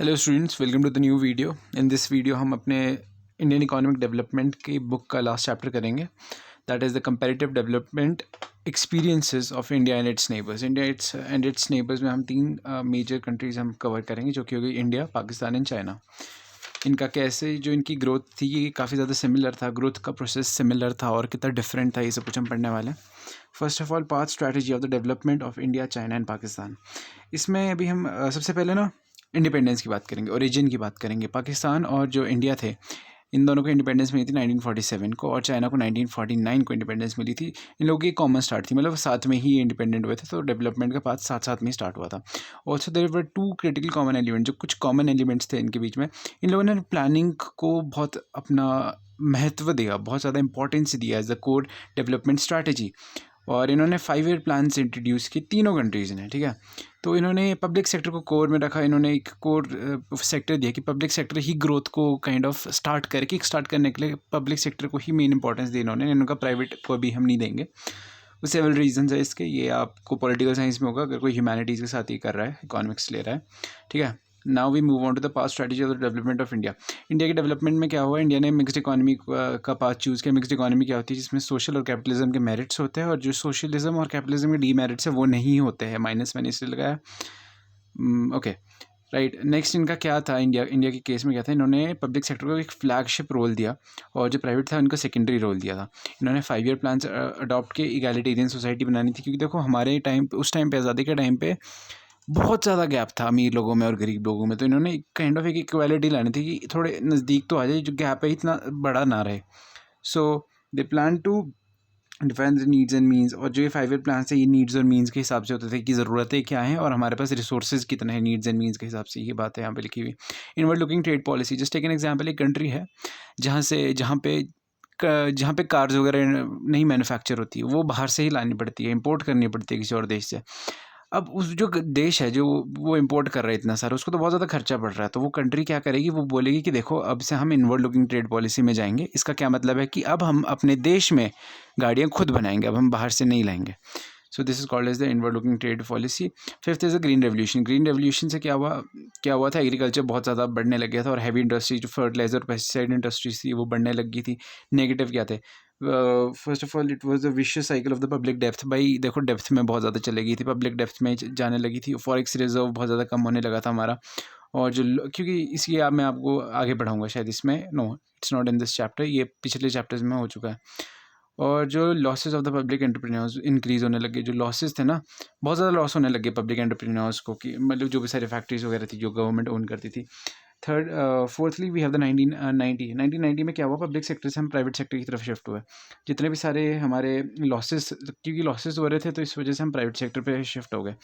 Hello students, welcome to the new video. In this video हम अपने Indian economic development की book का last chapter करेंगे। That is the comparative development experiences of India and its neighbours. India and its neighbours में हम तीन major countries हम cover करेंगे, जो कि हो गई इंडिया, पाकिस्तान एंड चाइना। इनका कैसे जो इनकी ग्रोथ थी ये काफ़ी ज़्यादा सिमिलर था, ग्रोथ का प्रोसेस सिमिलर था, और कितना डिफरेंट था ये सब कुछ हम पढ़ने वाले हैं। First of all, path strategy of the development of India, China and Pakistan. इसमें अभी हम सबसे पहले ना इंडिपेंडेंस की बात करेंगे, ओरिजिन की बात करेंगे। पाकिस्तान और जो इंडिया थे, इन दोनों को इंडिपेंडेंस मिली थी 1947 को, और चाइना को 1949 को इंडिपेंडेंस मिली थी। इन लोगों की कॉमन स्टार्ट थी, मतलब साथ में ही इंडिपेंडेंट हुए थे, तो डेवलपमेंट का पाथ साथ साथ में ही स्टार्ट हुआ था। Also there were two critical common element, जो कुछ कॉमन एलिमेंट्स थे इनके बीच में। इन लोगों ने प्लानिंग को बहुत अपना महत्व दिया, बहुत ज़्यादा इंपॉर्टेंस दिया as the core development strategy. और इन्होंने 5 ईयर प्लान्स इंट्रोड्यूस किए तीनों कंट्रीज़ ने, ठीक है। तो इन्होंने पब्लिक सेक्टर को कोर में रखा। इन्होंने एक कोर सेक्टर दिया कि पब्लिक सेक्टर ही ग्रोथ को काइंड ऑफ स्टार्ट करने के लिए पब्लिक सेक्टर को ही मेन इंपॉर्टेंस दी इन्होंने। इनका प्राइवेट को भी हम नहीं देंगे। वो सेवरल रीजंस है इसके, ये आपको पॉलिटिकल साइंस में होगा अगर कोई ह्यूमैनिटीज़ के साथ ही कर रहा है, इकोनॉमिक्स ले रहा है, ठीक है। Now we move on to the past strategy of the development of India. India के डेवलपमेंट में क्या हुआ, इंडिया ने मिक्स्ड इकोनॉमी का पाथ चूज़ किया। मिक्स्ड इकोनॉमी क्या होती है, जिसमें सोशल और कैपिटलिज्म के मेरिट्स होते हैं, और जो सोशलिज्म और कैपिटलिज्म के डीमेरिट्स है वो नहीं होते हैं। माइनस मैंने इसलिए लगाया, ओके राइट। नेक्स्ट इनका क्या था, इंडिया के केस में क्या था, इन्होंने पब्लिक सेक्टर को एक फ्लैगशिप रोल दिया, और जो प्राइवेट था उनको सेकेंडरी रोल दिया था। इन्होंने 5 ईयर प्लान अडॉप्ट के इगैलिटेरियन सोसाइटी बनानी थी, क्योंकि देखो हमारे टाइम उस टाइम पे, आज़ादी के टाइम पे बहुत ज़्यादा गैप था अमीर लोगों में और गरीब लोगों में। तो इन्होंने काइंड ऑफ एक इक्वालिटी लानी थी कि थोड़े नज़दीक तो आ जाए, जो गैप है इतना बड़ा ना रहे। So they plan to define the needs and means. और जो ये 5 ईयर प्लान से ये नीड्स और मीन्स के हिसाब से होते थे कि ज़रूरतें क्या हैं और हमारे पास रिसोर्सेज कितने हैं, नीड्स एंड मीन्स के हिसाब से। ये बात है यहाँ पे लिखी हुई। Inward looking trade policy, just take an example, एक कंट्री है जहाँ पे कार्स वगैरह नहीं मैन्युफैक्चर होती है, वो बाहर से ही लानी पड़ती है, इंपोर्ट करनी पड़ती है किसी और देश से। अब उस जो देश है जो वो इंपोर्ट कर रहा है इतना सारा, उसको तो बहुत ज़्यादा खर्चा पड़ रहा है। तो वो कंट्री क्या करेगी, वो बोलेगी कि देखो अब से हम इनवर्ड लुकिंग ट्रेड पॉलिसी में जाएंगे। इसका क्या मतलब है कि अब हम अपने देश में गाड़ियाँ खुद बनाएंगे, अब हम बाहर से नहीं लाएंगे। So this is called as the inward looking trade policy. Fifth is the green revolution. Green revolution से क्या हुआ था, एग्रीकल्चर बहुत ज़्यादा बढ़ने लग गया था, और हैवी इंडस्ट्री जो फर्टिलाइजर पेस्टिसाइड इंडस्ट्रीज थी वो बढ़ने लग गई थी। नेगेटिव क्या थे, first of all it was the vicious cycle of the public depth. भाई देखो, डेप्थ में बहुत ज़्यादा चले गई थी, पब्लिक डेप्थ में जाने लगी थी। फॉरेक्स रिजर्व बहुत ज़्यादा कम होने लगा था हमारा। और क्योंकि इसकी मैं आपको आगे पढ़ाऊँगा शायद इसमें, no it's not in this chapter, ये पिछले चैप्टर्स में हो चुका है। और जो losses of the public entrepreneurs increase होने लगे, जो लॉसेस थे ना, बहुत ज़्यादा लॉस होने लगे पब्लिक एंटरप्रेन्योर्स को, कि मतलब जो भी सारी फैक्ट्रीज वगैरह थी जो गवर्नमेंट ओन करती थी। फोर्थली वी हैव द 1990 में क्या हुआ, पब्लिक सेक्टर से हम प्राइवेट सेक्टर की तरफ शिफ्ट हुए। जितने भी सारे हमारे लॉसेस, क्योंकि लॉसेस हो रहे थे तो इस वजह से हम प्राइवेट सेक्टर पे शिफ्ट हो गए,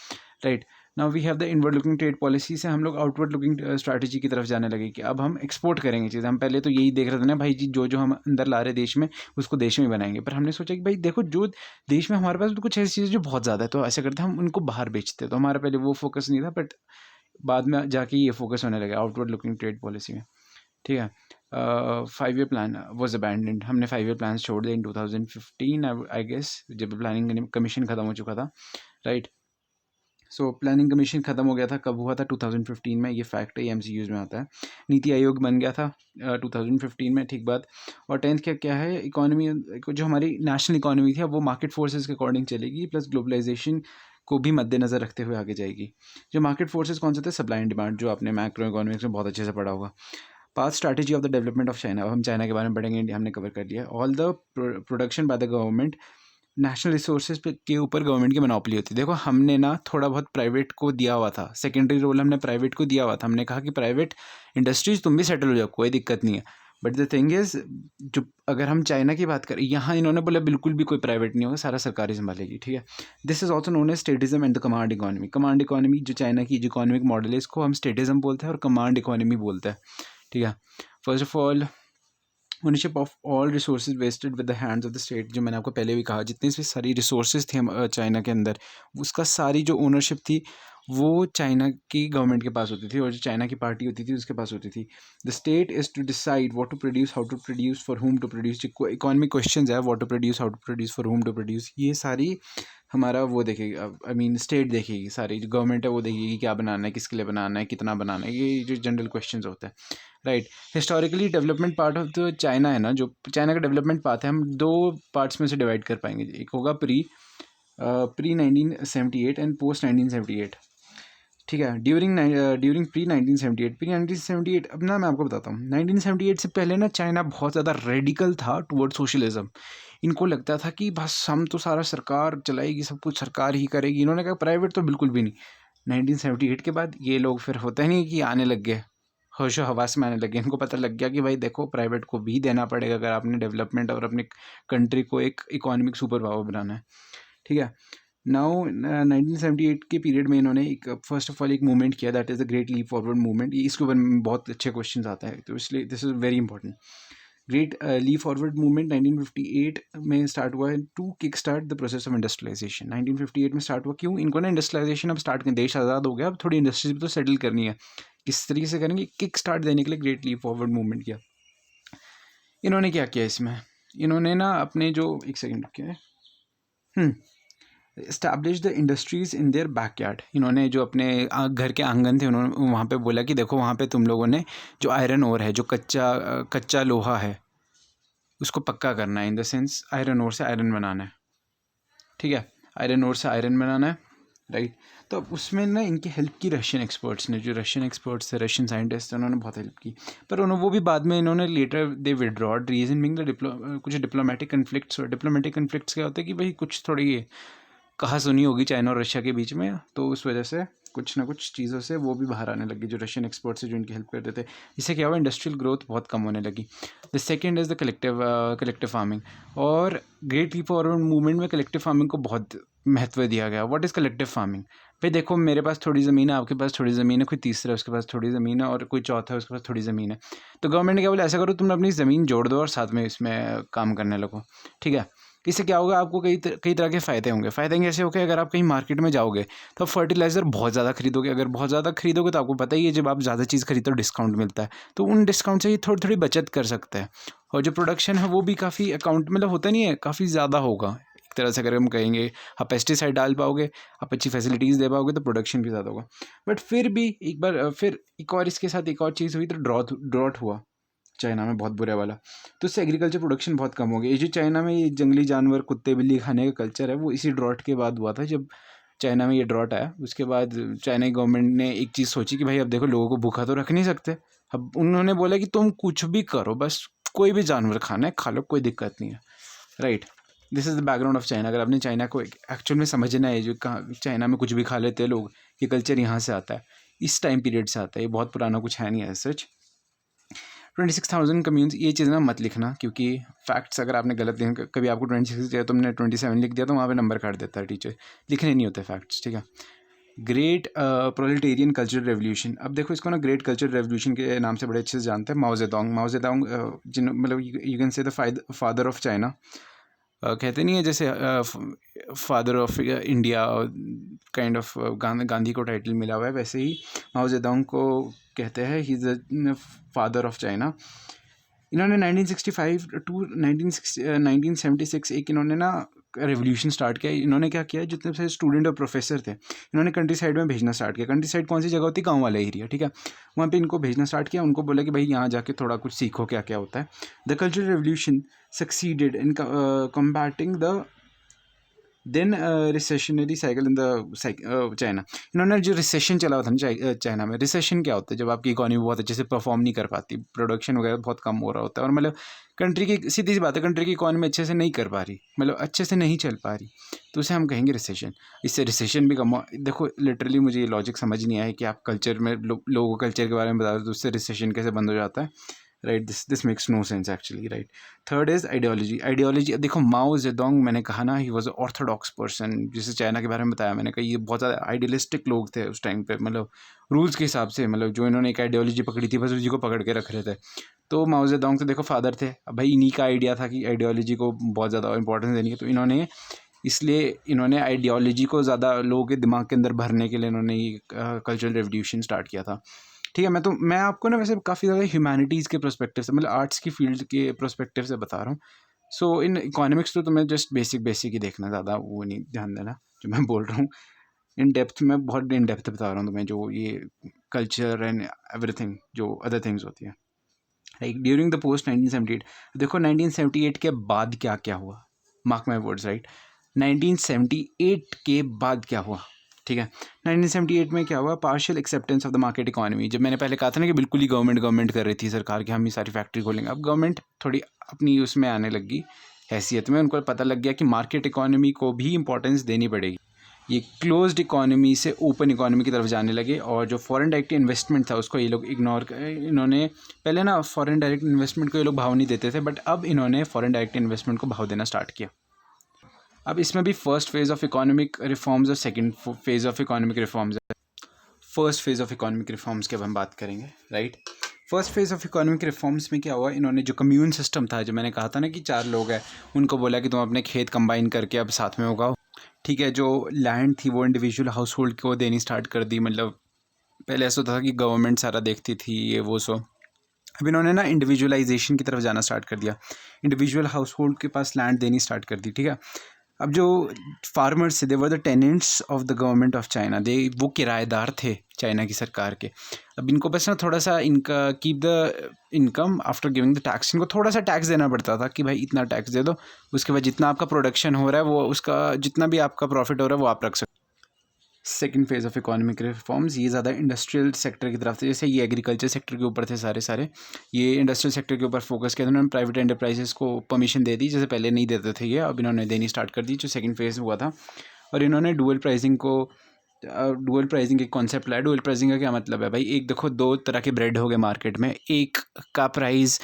right. Now we have the inward looking trade policy से हम लोग आउटवर्ड लुकिंग स्ट्रैटेजी की तरफ जाने लगे, कि अब हम एक्सपोर्ट करेंगे चीज़ें। हम पहले तो यही देख रहे थे ना भाई जी, जो हम अंदर ला रहे देश में उसको देश में बनाएंगे, पर हमने सोचा कि भाई देखो, जो देश में हमारे पास तो कुछ ऐसी चीज़ें जो बहुत ज़्यादा है, तो ऐसा करते हम उनको बाहर बेचते। तो हमारा पहले वो फोकस नहीं था, बट बाद में जाके ये फोकस होने लगा आउटवर्ड लुकिंग ट्रेड पॉलिसी में, ठीक है। 5 ईयर प्लान वॉज अबैंडेंड। हमने 5 ईयर प्लान छोड़ दिए इन 2015 आई गेस, जब प्लानिंग कमीशन ख़त्म हो चुका था, राइट। सो प्लानिंग कमीशन ख़त्म हो गया था, कब हुआ था, 2015 में। ये फैक्ट है, ये MCQs में आता है। नीति आयोग बन गया था 2015 में, ठीक बात। और 10th क्या है, इकोनॉमी, जो हमारी नेशनल इकोनॉमी थी, अब वो मार्केट फोर्सेस के अकॉर्डिंग चलेगी, प्लस ग्लोबलाइजेशन को भी मद्देनज़र रखते हुए आगे जाएगी। जो मार्केट फोर्सेस कौन से थे, सप्लाई एंड डिमांड, जो आपने मैक्रो इकोनॉमिक्स में बहुत अच्छे से पढ़ा होगा। Path strategy of the development of China, अब हम चाइना के बारे में पढ़ेंगे, इंडिया हमने कवर कर लिया। All the production by the government, national resources के ऊपर गवर्नमेंट की मोनोपोली होती है। देखो हमने ना थोड़ा बहुत प्राइवेट को दिया हुआ था, सेकेंडरी रोल हमने प्राइवेट को दिया हुआ था। हमने कहा कि प्राइवेट इंडस्ट्रीज तुम भी सेटल हो जाओ, कोई दिक्कत नहीं है। बट द थिंग इज़, जो अगर हम चाइना की बात करें, यहाँ इन्होंने बोला बिल्कुल भी कोई प्राइवेट नहीं होगा, सारा सरकारी संभालेगी, ठीक है। This is also known as statism and the command economy. Command economy जो चाइना की जो इकोनॉमिक मॉडल है, इसको हम स्टेटिज्म बोलते हैं और कमांड इकोनॉमी बोलते हैं, ठीक है। First of all, ownership of all resources wasted with the hands of the state. जो मैंने आपको पहले भी कहा, जितनी भी सारी रिसोर्सेज थी चाइना के अंदर, उसका सारी जो ओनरशिप थी वो चाइना की गवर्नमेंट के पास होती थी, और जो चाइना की पार्टी होती थी उसके पास होती थी। The state is to decide what to produce, how to produce, for whom to produce. जो इकोनॉमिक क्वेश्चंस है, what to produce, how to produce, for whom to produce, ये सारी हमारा वो देखेगी, आई मीन स्टेट देखेगी, सारी जो गवर्नमेंट है वो देखेगी क्या बनाना है, किसके लिए बनाना है, कितना बनाना है, ये जो जनरल क्वेश्चंस होते हैं, right. Historically development part of जो चाइना है ना, जो चाइना का डेवलपमेंट पार्ट है, हम दो पार्ट्स में से डिवाइड कर पाएंगे। एक होगा प्री 1978 एंड पोस्ट 1978, ठीक है। ड्यूरिंग प्री 1978, अब ना मैं आपको बताता हूँ, 1978 से पहले ना चाइना बहुत ज़्यादा रेडिकल था टुवर्ड सोशलिज्म। इनको लगता था कि बस हम तो सारा सरकार चलाएगी, सब कुछ सरकार ही करेगी। इन्होंने कहा प्राइवेट तो बिल्कुल भी नहीं। 1978 के बाद ये लोग फिर होता ही नहीं कि आने लग गए, होशो हवास में आने लगे। इनको पता लग गया कि भाई देखो प्राइवेट को भी देना पड़ेगा अगर आपने डेवलपमेंट और अपने कंट्री को एक इकोनॉमिक सुपर पावर बनाना है, ठीक है। नाउ 1978 के पीरियड में इन्होंने एक फर्स्ट ऑफ ऑल एक मूवमेंट किया, that is the great leap forward movement. इसके ऊपर बहुत अच्छे क्वेश्चन आता है, तो इसलिए this is very important. Great leap forward movement 1958 में स्टार्ट हुआ है to kick start the process of industrialisation. 1958 में स्टार्ट हुआ, क्यों? इनको ना इंडस्ट्रियलाइजेशन अब स्टार्ट करें, देश आज़ाद हो गया, अब थोड़ी इंडस्ट्रीज भी तो सेटल करनी है। किस तरीके से करेंगे? किक स्टार्ट देने के लिए ग्रेट लीप फॉरवर्ड मूवमेंट किया। इन्होंने क्या किया इसमें, इन्होंने ना अपने जो एक सेकेंड क्या है establish the industries in their backyard. इन्होंने जो अपने घर के आंगन थे, उन्होंने वहाँ पे बोला कि देखो वहाँ पे तुम लोगों ने जो आयरन ओर है, जो कच्चा लोहा है, उसको पक्का करना है। In the sense iron ore से आयरन बनाना है, ठीक है। आयरन ओर से आयरन बनाना है, राइट। तो अब उसमें ना इनकी हेल्प की रशियन एक्सपर्ट्स ने, जो रशियन एक्सपर्ट्स थे, रशियन साइंटिस्ट थे, उन्होंने बहुत हेल्प की। पर उन्होंने वो भी बाद में इन्होंने later they withdrawed, reason being the कुछ डिप्लोमेटिक कन्फ्लिक्ट्स। और डिप्लोमेटिक कन्फ्लिक्ट्स क्या होते हैं कि भाई कुछ थोड़ी कहा सुनी होगी चाइना और रशिया के बीच में, तो उस वजह से कुछ ना कुछ चीज़ों से वो भी बाहर आने लगी, जो रशियन एक्सपर्ट्स से जो इनकी हेल्प करते थे। इससे क्या हुआ, इंडस्ट्रियल ग्रोथ बहुत कम होने लगी। The second is the collective farming. और ग्रेट लीप फॉरवर्ड मूवमेंट में कलेक्टिव फार्मिंग को बहुत महत्व दिया गया। What is collective farming? भाई देखो मेरे पास थोड़ी ज़मीन है, आपके पास थोड़ी ज़मीन है, कोई तीसरा है उसके पास थोड़ी ज़मीन है, और कोई चौथा है उसके पास थोड़ी ज़मीन है। तो गवर्नमेंट ने क्या बोला, ऐसा करो तुम अपनी ज़मीन जोड़ दो और साथ में इसमें काम करने लगो, ठीक है। इससे क्या होगा, आपको कई तरह के फ़ायदे होंगे। फ़ायदे ऐसे होंगे, अगर आप कहीं मार्केट में जाओगे तो आप फर्टिलाइज़र बहुत ज़्यादा खरीदोगे। अगर बहुत ज़्यादा खरीदोगे तो आपको पता ही है, जब आप ज़्यादा चीज़ खरीदो डिस्काउंट मिलता है, तो उन डिस्काउंट से ही थोड़ी थोड़ी बचत कर सकते हैं। और जो प्रोडक्शन है वो भी काफ़ी अकाउंट मतलब होता नहीं है, काफ़ी ज़्यादा होगा एक तरह से। अगर हम कहेंगे आप पेस्टिसाइड डाल पाओगे, आप अच्छी फैसिलिटीज़ दे पाओगे, तो प्रोडक्शन भी ज़्यादा होगा। बट फिर भी एक बार फिर एक और इसके साथ एक और चीज़ हुई, तो ड्रॉट हुआ चाइना में, बहुत बुरा वाला। तो इससे एग्रीकल्चर प्रोडक्शन बहुत कम हो गया। ये जो चाइना में ये जंगली जानवर कुत्ते बिल्ली खाने का कल्चर है, वो इसी ड्रॉट के बाद हुआ था। जब चाइना में ये ड्रॉट आया, उसके बाद चाइना की गवर्नमेंट ने एक चीज़ सोची कि भाई अब देखो लोगों को भूखा तो रख नहीं सकते। अब उन्होंने बोला कि तुम कुछ भी करो, बस कोई भी जानवर खाना है खा लो, कोई दिक्कत नहीं है, right. This is the background of China. अगर आपने चाइना को एक्चुअल में समझना है, जो कहाँ चाइना में कुछ भी खा लेते हैं लोग, ये कल्चर यहाँ से आता है, इस टाइम पीरियड से आता है। ये बहुत पुराना कुछ है नहीं है सच। 26,000 कम्यून्स, ये चीज़ ना मत लिखना, क्योंकि फैक्ट्स अगर आपने गलत लिखे, कभी आपको 26 दिया तुमने 27 लिख दिया, तो वहाँ पे नंबर काट देता है टीचर। लिखने नहीं होते फैक्ट्स, ठीक है। Great proletarian cultural revolution. अब देखो इसको ना ग्रेट कल्चरल रेवोल्यूशन के नाम से बड़े अच्छे से जानते हैं। माओ जेडोंग जिन मतलब you can say the father of China. कहते नहीं है जैसे father of India kind of, Gandhi को टाइटल मिला हुआ है, वैसे ही माओ जेडोंग को कहते हैं he is the father of China. इन्होंने 1965 टू 1976 एक इन्होंने ना रेवोल्यूशन स्टार्ट किया। इन्होंने क्या किया, जितने से स्टूडेंट और प्रोफेसर थे, इन्होंने कंट्री साइड में भेजना स्टार्ट किया। कंट्री साइड कौन सी जगह होती है? गांव वाला एरिया, ठीक है। वहाँ पे इनको भेजना स्टार्ट किया। उनको बोला कि भाई यहाँ जाके थोड़ा कुछ सीखो क्या क्या होता है। The cultural revolution succeeded in combating the then recessionary cycle in the China. इन्होंने जो रिसेशन चला था ना चाइना में, रिसेशन क्या होता है? जब आपकी इकोनॉमी बहुत अच्छे से परफॉर्म नहीं कर पाती, प्रोडक्शन वगैरह बहुत कम हो रहा होता है, और मतलब कंट्री की सीधी सी बात है, कंट्री की इकोनॉमी अच्छे से नहीं कर पा रही, मतलब अच्छे से नहीं चल पा रही, तो उसे हम कहेंगे रिसेशन। इससे रिसेशन भी कम देखो लिटरली मुझे ये लॉजिक समझ नहीं आया कि आप कल्चर में लोगों को कल्चर के बारे में बता दो तो उससे रिसेशन कैसे बंद हो जाता है, right. This makes no sense actually, right. Third is ideology. देखो माओ जेडोंग, मैंने कहा ना ही वॉज ऑर्थोडॉक्स पर्सन, जिसे चाइना के बारे में बताया मैंने, कहा ये बहुत ज़्यादा आइडियलिस्टिक लोग थे उस टाइम पे, मतलब रूल्स के हिसाब से, मतलब जो इन्होंने एक आइडियोलॉजी पकड़ी थी बस उसी को पकड़ के रख रहे थे। तो माओ जेडोंग तो देखो फादर थे। अब भाई इन्हीं का आइडिया था कि आइडियोलॉजी को बहुत ज़्यादा इंपॉर्टेंस देनी है, तो इन्होंने आइडियोलॉजी को ज़्यादा लोगों के दिमाग के अंदर भरने के लिए इन्होंने ये कल्चरल रेवोल्यूशन स्टार्ट किया था, ठीक है। मैं आपको ना वैसे काफ़ी ज़्यादा ह्यूमैनिटीज़ के प्रोस्पेक्टिव से, मतलब आर्ट्स की फील्ड के प्रोस्पेक्टिव से बता रहा हूँ, सो इन इकोनॉमिक्स तो तुम्हें जस्ट बेसिक ही देखना, ज़्यादा वो नहीं ध्यान देना जो मैं बोल रहा हूँ। इन डेप्थ में बहुत इन डेप्थ बता रहा हूँ तुम्हें, जो ये कल्चर एंड एवरीथिंग जो अदर थिंग्स होती है। लाइक ड्यूरिंग द पोस्ट 1978, देखो 1978 के बाद क्या क्या हुआ, मार्क माई वर्ड्स राइट, 1978 के बाद क्या हुआ, ठीक है। 1978 में क्या हुआ, partial acceptance of the market economy. जब मैंने पहले कहा था ना कि बिल्कुल ही गवर्नमेंट कर रही थी सरकार कि हम ही सारी फैक्ट्री खोलेंगे, अब गवर्नमेंट थोड़ी अपनी उसमें आने लगी हैसियत में, उनको पता लग गया कि मार्केट इकोनॉमी को भी इंपॉर्टेंस देनी पड़ेगी। ये क्लोज्ड इकोनॉमी से ओपन इकोनॉमी की तरफ जाने लगे, और जो फॉरेन डायरेक्ट इन्वेस्टमेंट था उसको ये लोग इन्होंने पहले ना फॉरेन डायरेक्ट इन्वेस्टमेंट को ये लोग भाव नहीं देते थे, बट अब इन्होंने फॉरेन डायरेक्ट इन्वेस्टमेंट को भाव देना स्टार्ट किया। अब इसमें भी first phase of economic reforms और second phase of economic reforms है। First phase of economic reforms की अब हम बात करेंगे, right. First phase of economic reforms में क्या हुआ, इन्होंने जो कम्यून सिस्टम था, जो मैंने कहा था ना कि 4 लोग हैं, उनको बोला कि तुम अपने खेत कंबाइन करके अब साथ में उगाओ, ठीक है। जो लैंड थी वो इंडिविजुअल हाउस होल्ड को देनी स्टार्ट कर दी, मतलब पहले ऐसा होता था कि गवर्नमेंट सारा देखती थी ये वो सो, अब इन्होंने ना इंडिविजुअलाइजेशन की तरफ जाना स्टार्ट कर दिया, इंडिविजुअल हाउस होल्ड के पास लैंड देनी स्टार्ट कर दी, ठीक है। अब जो फार्मर्स थे, they were the tenants of the government of China, वो किराएदार थे चाइना की सरकार के। अब इनको बस ना थोड़ा सा इनका keep the income after giving the tax, इनको थोड़ा सा टैक्स देना पड़ता था कि भाई इतना टैक्स दे दो, उसके बाद जितना आपका प्रोडक्शन हो रहा है वो उसका जितना भी आपका प्रॉफिट हो रहा है वो आप रख सकते। Second phase of economic reforms, ये ज़्यादा इंडस्ट्रियल सेक्टर की तरफ थे, जैसे ये एग्रीकल्चर सेक्टर के ऊपर थे सारे, ये इंडस्ट्रियल सेक्टर के ऊपर फोकस किया था। उन्होंने प्राइवेट एंटरप्राइजेस को परमिशन दे दी, जैसे पहले नहीं देते थे ये, अब इन्होंने देनी स्टार्ट कर दी, जो सेकंड फेज़ हुआ था। और इन्होंने डुअल प्राइसिंग के कॉन्सेप्ट लाया। डुअल प्राइसिंग का क्या मतलब है भाई, एक देखो 2 तरह के ब्रेड हो गए मार्केट में, एक का प्राइस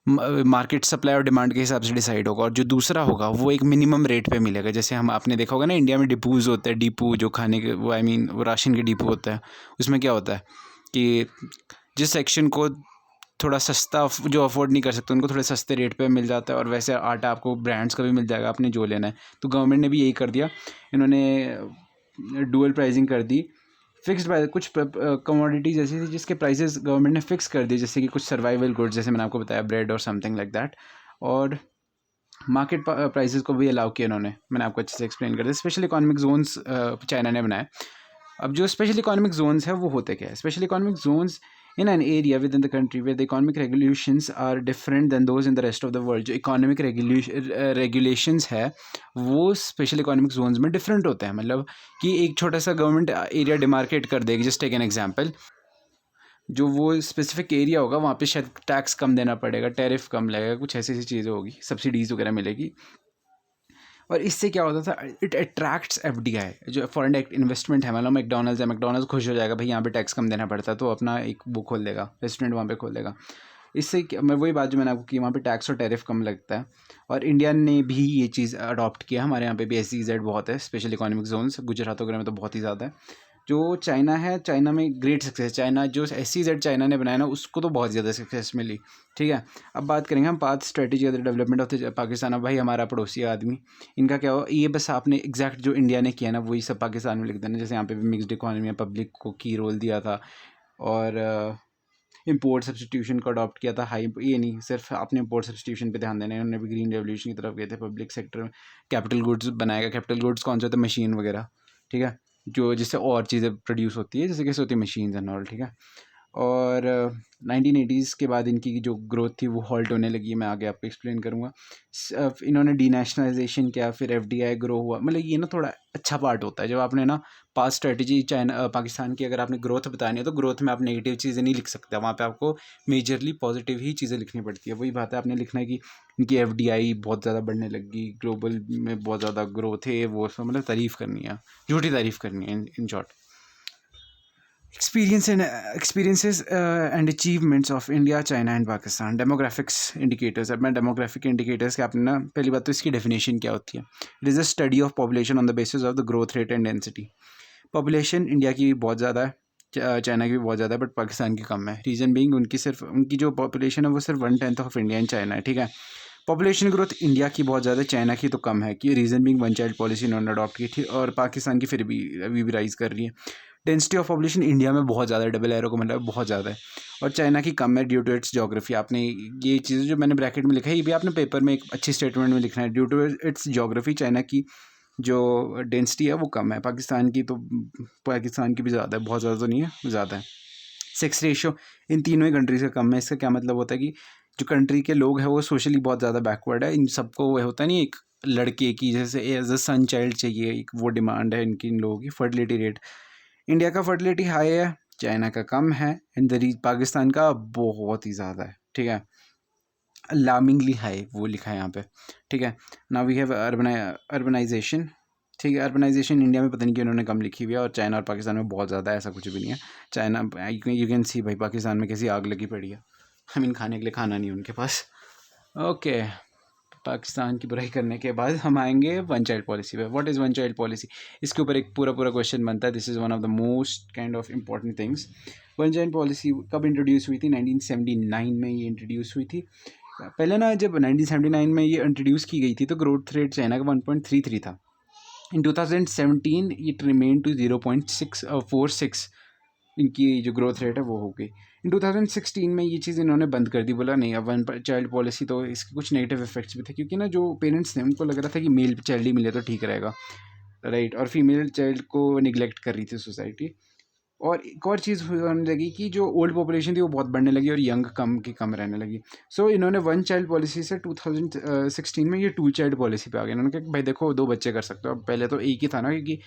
मार्केट सप्लाई और डिमांड के हिसाब से डिसाइड होगा, और जो दूसरा होगा वो एक मिनिमम रेट पे मिलेगा। जैसे हम आपने देखा होगा ना, इंडिया में डिपूज़ होते हैं, डिपू जो खाने के वो वो राशन के डिपू होता है, उसमें क्या होता है कि जिस सेक्शन को थोड़ा सस्ता जो अफोर्ड नहीं कर सकते उनको थोड़े सस्ते रेट पे मिल जाता है, और वैसे आटा आपको ब्रांड्स का भी मिल जाएगा, आपने जो लेना है। तो गवर्नमेंट ने भी यही कर दिया, इन्होंने डुअल प्राइसिंग कर दी। फिक्स्ड प्राइस, कुछ कमोडिटीज़ ऐसी थी जिसके प्राइसेस गवर्नमेंट ने फिक्स कर दिए, जैसे कि कुछ सर्वाइवल गुड्स, जैसे मैंने आपको बताया ब्रेड और समथिंग लाइक दैट, और मार्केट प्राइसेस को भी अलाउ किया इन्होंने, मैंने आपको अच्छे से एक्सप्लेन कर दिया। स्पेशल इकोनॉमिक जोन्स चाइना ने बनाए। अब जो स्पेशल इकोनॉमिक जोन्स है वो होते क्या है, special economic zones in an area within the country where the economic regulations are different than those in the rest of the world. जो इकोनॉमिक रेगुलेशंस है वो स्पेशल इकोनॉमिक जोन्स में different होते हैं, मतलब कि एक छोटा सा गवर्नमेंट एरिया डिमार्केट कर देगी। जस्ट टेक एन एग्जांपल, जो वो स्पेसिफिक एरिया होगा वहाँ पे शायद टैक्स कम देना पड़ेगा, टैरिफ कम लगेगा, कुछ ऐसी ऐसी चीज़ें होगी, सब्सिडीज़ वगैरह मिलेगी। और इससे क्या होता था, इट अट्रैक्ट्स एफडीआई, जो फॉरेन डायरेक्ट इन्वेस्टमेंट है। मतलब मैकडॉनल्ड्स खुश हो जाएगा भाई, यहाँ पे टैक्स कम देना पड़ता है, तो अपना एक वो खोल देगा, रेस्टोरेंट वहाँ पे खोल देगा। इससे मैं वही बात जो मैंने आपको की, वहाँ पे टैक्स और टैरिफ कम लगता है। और इंडिया ने भी ये चीज़ अडॉप्ट किया, हमारे यहाँ पे भी SEZ बहुत है, स्पेशल इकोनॉमिक जोन्स, गुजरात वगैरह में तो बहुत ही ज़्यादा है। जो चाइना है, चाइना में ग्रेट सक्सेस, चाइना जो SEZ चाइना ने बनाया ना उसको तो बहुत ज़्यादा सक्सेस मिली, ठीक है। अब बात करेंगे हम path strategy of the development of the Pakistan. अब भाई हमारा पड़ोसी आदमी, इनका क्या हो, ये बस आपने एग्जैक्ट जो इंडिया ने किया ना वही सब पाकिस्तान में लिख देना। जैसे यहाँ पे भी मिक्सड इकोनॉमी में पब्लिक को की रोल दिया था, और इंपोर्ट सब्सटीट्यूशन को अडॉप्ट किया था। ये नहीं सिर्फ आपने इंपोर्ट सब्सटीट्यूशन पे ध्यान देना है, उन्होंने भी ग्रीन रेवोल्यूशन की तरफ गए थे। पब्लिक सेक्टर में कैपिटल गुड्स बनाएगा, कैपिटल गुड्स कौन से होते हैं, मशीन वगैरह, ठीक है, जो जिससे और चीज़ें प्रोड्यूस होती है, जैसे कैसे होती है मशीन्स एंड ऑल, ठीक है। और 1980s के बाद इनकी जो ग्रोथ थी वो हॉल्ट होने लगी, मैं आगे आपको एक्सप्लेन करूँगा। इन्होंने डीनेशनलाइजेशन किया, फिर FDI ग्रो हुआ। मतलब ये ना थोड़ा अच्छा पार्ट होता है, जब आपने ना पास्ट स्ट्रेटजी पाकिस्तान की अगर आपने ग्रोथ बतानी है तो ग्रोथ में आप नेगेटिव चीज़ें नहीं लिख सकते, वहाँ पे आपको मेजरली पॉजिटिव ही चीज़ें लिखनी पड़ती है। वही बात है, आपने लिखना है कि इनकी FDI बहुत ज़्यादा बढ़ने लगी, ग्लोबल में बहुत ज़्यादा ग्रोथ है, वो सब मतलब तारीफ़ करनी है, झूठी तारीफ़ करनी है in short. experiences and achievements of India, China and Pakistan. Demographics indicators. अब मैं demographic indicators के आपने ना पहली बात तो इसकी definition क्या होती है। It is a study of population on the basis of the growth rate and density. Population India की बहुत ज़्यादा है, चाइना की भी बहुत ज़्यादा है, बट पाकिस्तान की कम है। रीज़न बीइंग उनकी जो पॉपुलेशन है वो सिर्फ 1/10 ऑफ इंडिया एंड चाइना है, ठीक है। पॉपुलेशन ग्रोथ इंडिया की बहुत ज़्यादा, चाइना की तो कम है, कि reason being one child policy इन्होंने अडॉप्ट की थी, और पाकिस्तान की फिर भी अभी भी राइज़ कर रही है। डेंसिटी ऑफ पॉपुलेशन इंडिया में बहुत ज़्यादा है, डबल एरो को मतलब बहुत ज़्यादा है, और चाइना की कम है ड्यू टू इट्स ज्योग्राफी। आपने ये चीज़ें जो मैंने ब्रैकेट में लिखा है ये भी आपने पेपर में एक अच्छी स्टेटमेंट में लिखना है। Due to its geography China की जो डेंसिटी है वो कम है, पाकिस्तान की भी ज़्यादा है, बहुत ज़्यादा तो नहीं है, ज़्यादा है। सेक्स रेशियो इन तीनों ही कंट्रीज का कम है। इसका क्या मतलब होता है कि जो कंट्री के लोग हैं वो सोशली बहुत ज़्यादा बैकवर्ड है। इन सबको वो होता नहीं, एक लड़के की जैसे एज अ सन चाइल्ड चाहिए, एक वो डिमांड है इनकी, इन लोगों की। फर्टिलिटी रेट, इंडिया का फर्टिलिटी हाई है, चाइना का कम है, एंड पाकिस्तान का बहुत ही ज़्यादा है, ठीक है, अलार्मिंगली हाई वो लिखा है यहाँ पे, ठीक है। नाउ वी हैव अर्बनाइजेशन, ठीक है। अर्बनाइजेशन इंडिया में पता नहीं क्यों उन्होंने कम लिखी हुई है, और चाइना और पाकिस्तान में बहुत ज़्यादा है, ऐसा कुछ भी नहीं है। चाइना यू कैन सी भाई पाकिस्तान में कैसी आग लगी पड़ी है, आई मीन खाने के लिए खाना नहीं उनके पास। ओके, पाकिस्तान की बुराई करने के बाद हम आएंगे वन चाइल्ड पॉलिसी पे। What is one child policy, इसके ऊपर एक पूरा क्वेश्चन बनता है। This is one of the most kind of important things. One child policy कब इंट्रोड्यूस हुई थी? 1979 में ये इंट्रोड्यूस हुई थी। पहले ना जब 1979 में ये इंट्रोड्यूस की गई थी तो ग्रोथ रेट चाइना का 1.33 था। इन 2017 इट रिमेन टू 0.646, इनकी जो ग्रोथ रेट है वो हो गई। इन 2016 में ये चीज़ इन्होंने बंद कर दी, बोला नहीं अब वन चाइल्ड पॉलिसी, तो इसके कुछ नेगेटिव इफेक्ट्स भी थे, क्योंकि ना जो पेरेंट्स थे उनको लग रहा था कि मेल चाइल्ड ही मिले तो ठीक रहेगा, राइट, और फीमेल चाइल्ड को निगलेक्ट कर रही थी सोसाइटी। और एक और चीज़ होने लगी कि जो ओल्ड पॉपुलेशन थी वो बहुत बढ़ने लगी और यंग कम रहने लगी। सो इन्होंने वन चाइल्ड पॉलिसी से 2016 में ये टू चाइल्ड पॉलिसी पे आ गए। इन्होंने कहा कि भाई देखो 2 बच्चे कर सकते हो। अब पहले तो एक ही था ना, क्योंकि